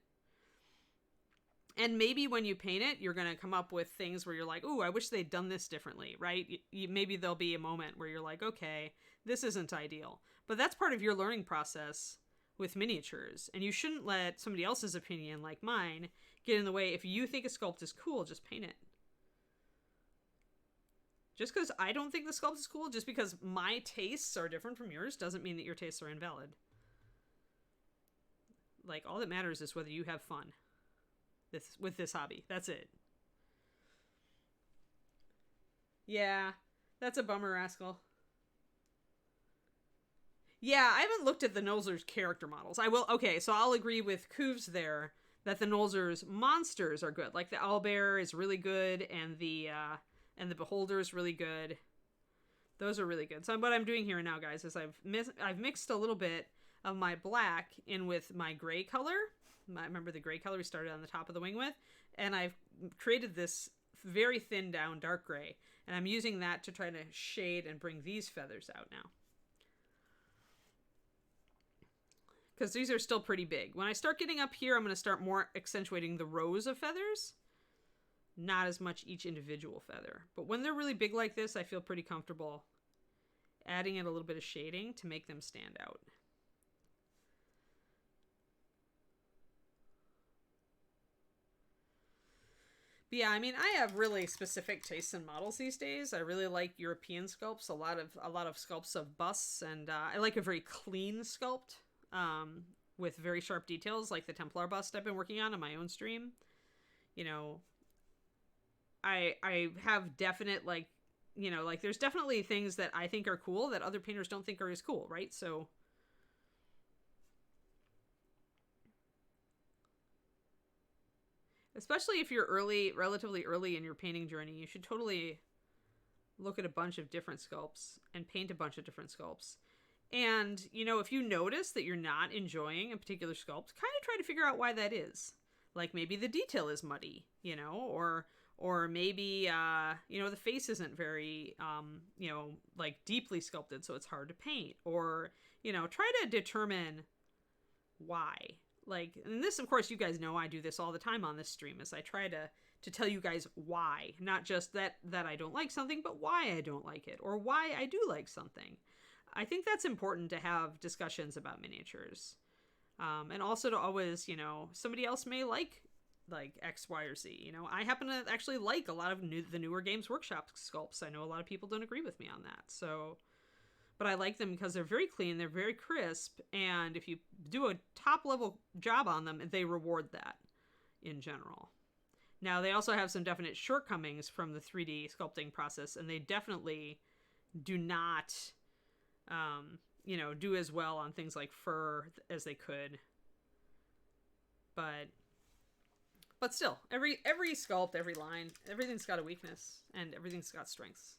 And maybe when you paint it, you're going to come up with things where you're like, ooh, I wish they'd done this differently, right? Maybe there'll be a moment where you're like, okay, this isn't ideal. But that's part of your learning process with miniatures. And you shouldn't let somebody else's opinion, like mine, get in the way. If you think a sculpt is cool, just paint it. Just because I don't think the sculpt is cool, just because my tastes are different from yours, doesn't mean that your tastes are invalid. Like, all that matters is whether you have fun with this hobby. That's it. Yeah, that's a bummer, Rascal. Yeah, I haven't looked at the Nolzur's character models. I will. Okay, so I'll agree with Koovs there that the Nolzur's monsters are good. Like the Owlbear is really good, and the Beholder is really good. Those are really good. So what I'm doing here now, guys, is I've mixed a little bit of my black in with my gray color. Remember the gray color we started on the top of the wing with? And I've created this very thin down dark gray. And I'm using that to try to shade and bring these feathers out now. Because these are still pretty big. When I start getting up here, I'm going to start more accentuating the rows of feathers. Not as much each individual feather. But when they're really big like this, I feel pretty comfortable adding in a little bit of shading to make them stand out. But yeah, I mean, I have really specific tastes in models these days. I really like European sculpts, a lot of sculpts of busts, and I like a very clean sculpt with very sharp details, like the Templar bust I've been working on my own stream. You know, I have definite, like, you know, like there's definitely things that I think are cool that other painters don't think are as cool, right? So especially if you're relatively early in your painting journey, you should totally look at a bunch of different sculpts and paint a bunch of different sculpts. And, you know, if you notice that you're not enjoying a particular sculpt, kind of try to figure out why that is. Like maybe the detail is muddy, you know, or maybe, you know, the face isn't very, you know, like deeply sculpted, so it's hard to paint. Or, you know, try to determine why. Like, and this, of course, you guys know I do this all the time on this stream, is I try to tell you guys why. Not just that I don't like something, but why I don't like it, or why I do like something. I think that's important to have discussions about miniatures. And also to always, you know, somebody else may like X, Y, or Z. You know, I happen to actually like a lot of the newer Games Workshop sculpts. I know a lot of people don't agree with me on that. So, but I like them because they're very clean, they're very crisp, and if you do a top-level job on them, they reward that in general. Now, they also have some definite shortcomings from the 3D sculpting process, and they definitely do not, you know, do as well on things like fur as they could. But still, every sculpt, every line, everything's got a weakness, and everything's got strengths.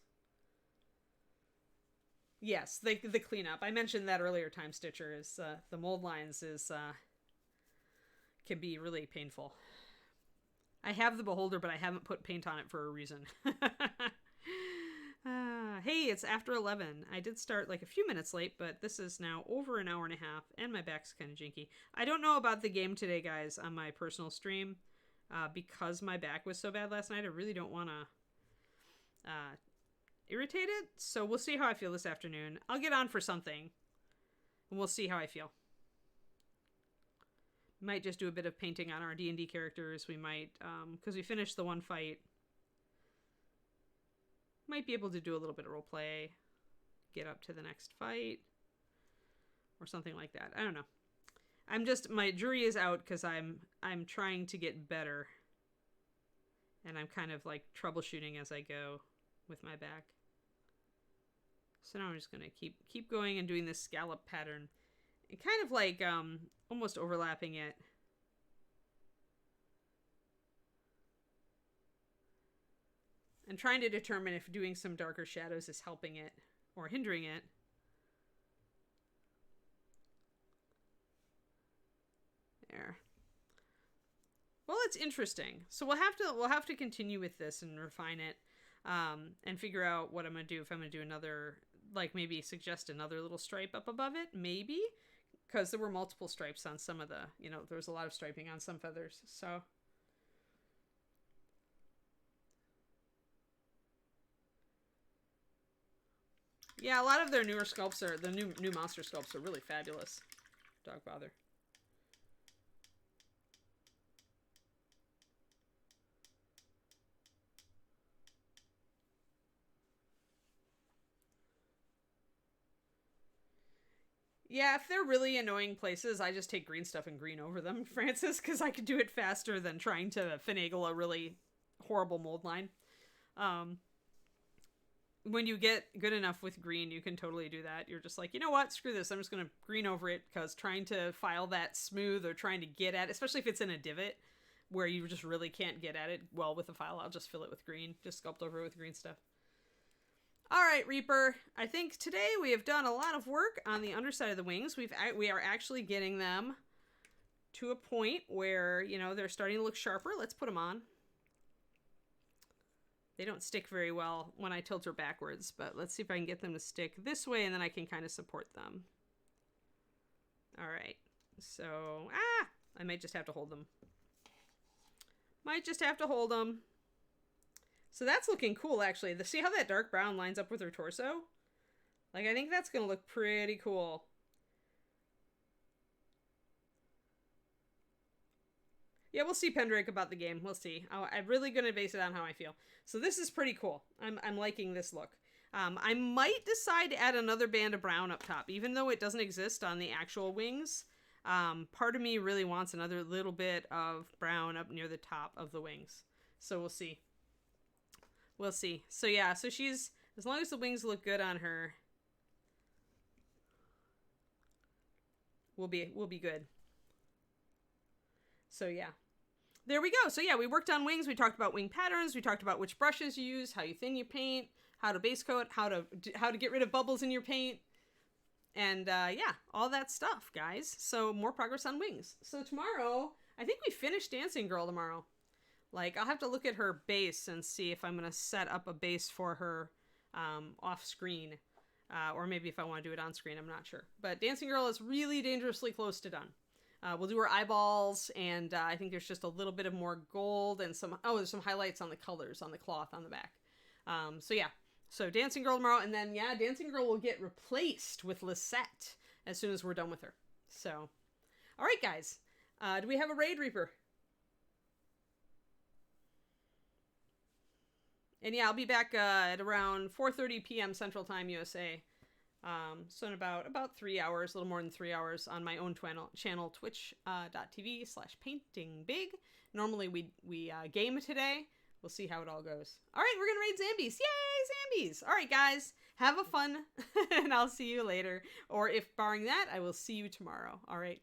Yes, the cleanup. I mentioned that earlier. Time Stitcher is the mold lines can be really painful. I have the Beholder, but I haven't put paint on it for a reason. Hey, it's after 11. I did start like a few minutes late, but this is now over an hour and a half, and my back's kind of jinky. I don't know about the game today, guys, on my personal stream, because my back was so bad last night. I really don't want to irritated, so we'll see how I feel this afternoon. I'll get on for something, and we'll see how I feel. Might just do a bit of painting on our D&D characters. We might, because we finished the one fight, might be able to do a little bit of role play, get up to the next fight, or something like that. I don't know. My jury is out because I'm trying to get better, and I'm kind of like troubleshooting as I go with my back. So now I'm just gonna keep going and doing this scallop pattern, and kind of like almost overlapping it. And trying to determine if doing some darker shadows is helping it or hindering it. There. Well, it's interesting. So we'll have to continue with this and refine it, and figure out what I'm gonna do. If I'm gonna do another, like maybe suggest another little stripe up above it, maybe. because there were multiple stripes on some of the, there was a lot of striping on some feathers. So yeah, a lot of their newer sculpts are, the new monster sculpts are really fabulous. Dog bother. Yeah, if they're really annoying places, I just take green stuff and green over them, Francis, because I could do it faster than trying to finagle a really horrible mold line. When you get good enough with green, you can totally do that. You're just like, you know what, screw this. I'm just going to green over it, because trying to file that smooth or trying to get at it, especially if it's in a divot where you just really can't get at it well with a file, I'll just fill it with green. Just sculpt over it with green stuff. All right, Reaper. I think today we have done a lot of work on the underside of the wings. We are actually getting them to a point where, they're starting to look sharper. Let's put them on. They don't stick very well when I tilt her backwards, but let's see if I can get them to stick this way, and then I can kind of support them. All right. So, I might just have to hold them. So that's looking cool, actually. See how that dark brown lines up with her torso? Like, I think that's going to look pretty cool. Yeah, we'll see, Pendrake, about the game. We'll see. I'm really going to base it on how I feel. So this is pretty cool. I'm liking this look. I might decide to add another band of brown up top, even though it doesn't exist on the actual wings. Part of me really wants another little bit of brown up near the top of the wings. So we'll see. We'll see. So yeah, so she's, as long as the wings look good on her, we'll be good. So yeah. There we go. So yeah, we worked on wings. We talked about wing patterns. We talked about which brushes you use, how you thin your paint, how to base coat, how to get rid of bubbles in your paint. And yeah, all that stuff, guys. So more progress on wings. So tomorrow, I think we finish Dancing Girl tomorrow. Like, I'll have to look at her base and see if I'm going to set up a base for her off screen. Or maybe if I want to do it on screen, I'm not sure. But Dancing Girl is really dangerously close to done. We'll do her eyeballs, and I think there's just a little bit of more gold and there's some highlights on the colors on the cloth on the back. So yeah, so Dancing Girl tomorrow, and then yeah, Dancing Girl will get replaced with Lisette as soon as we're done with her. So, all right, guys, do we have a raid, Reaper? And yeah, I'll be back at around 4:30 p.m. Central Time, USA. So in about 3 hours, a little more than 3 hours, on my own channel, twitch.tv/paintingbig. Normally we game today. We'll see how it all goes. All right, we're gonna raid Zambies. Yay, Zambies! All right, guys, have a fun, and I'll see you later. Or if barring that, I will see you tomorrow. All right.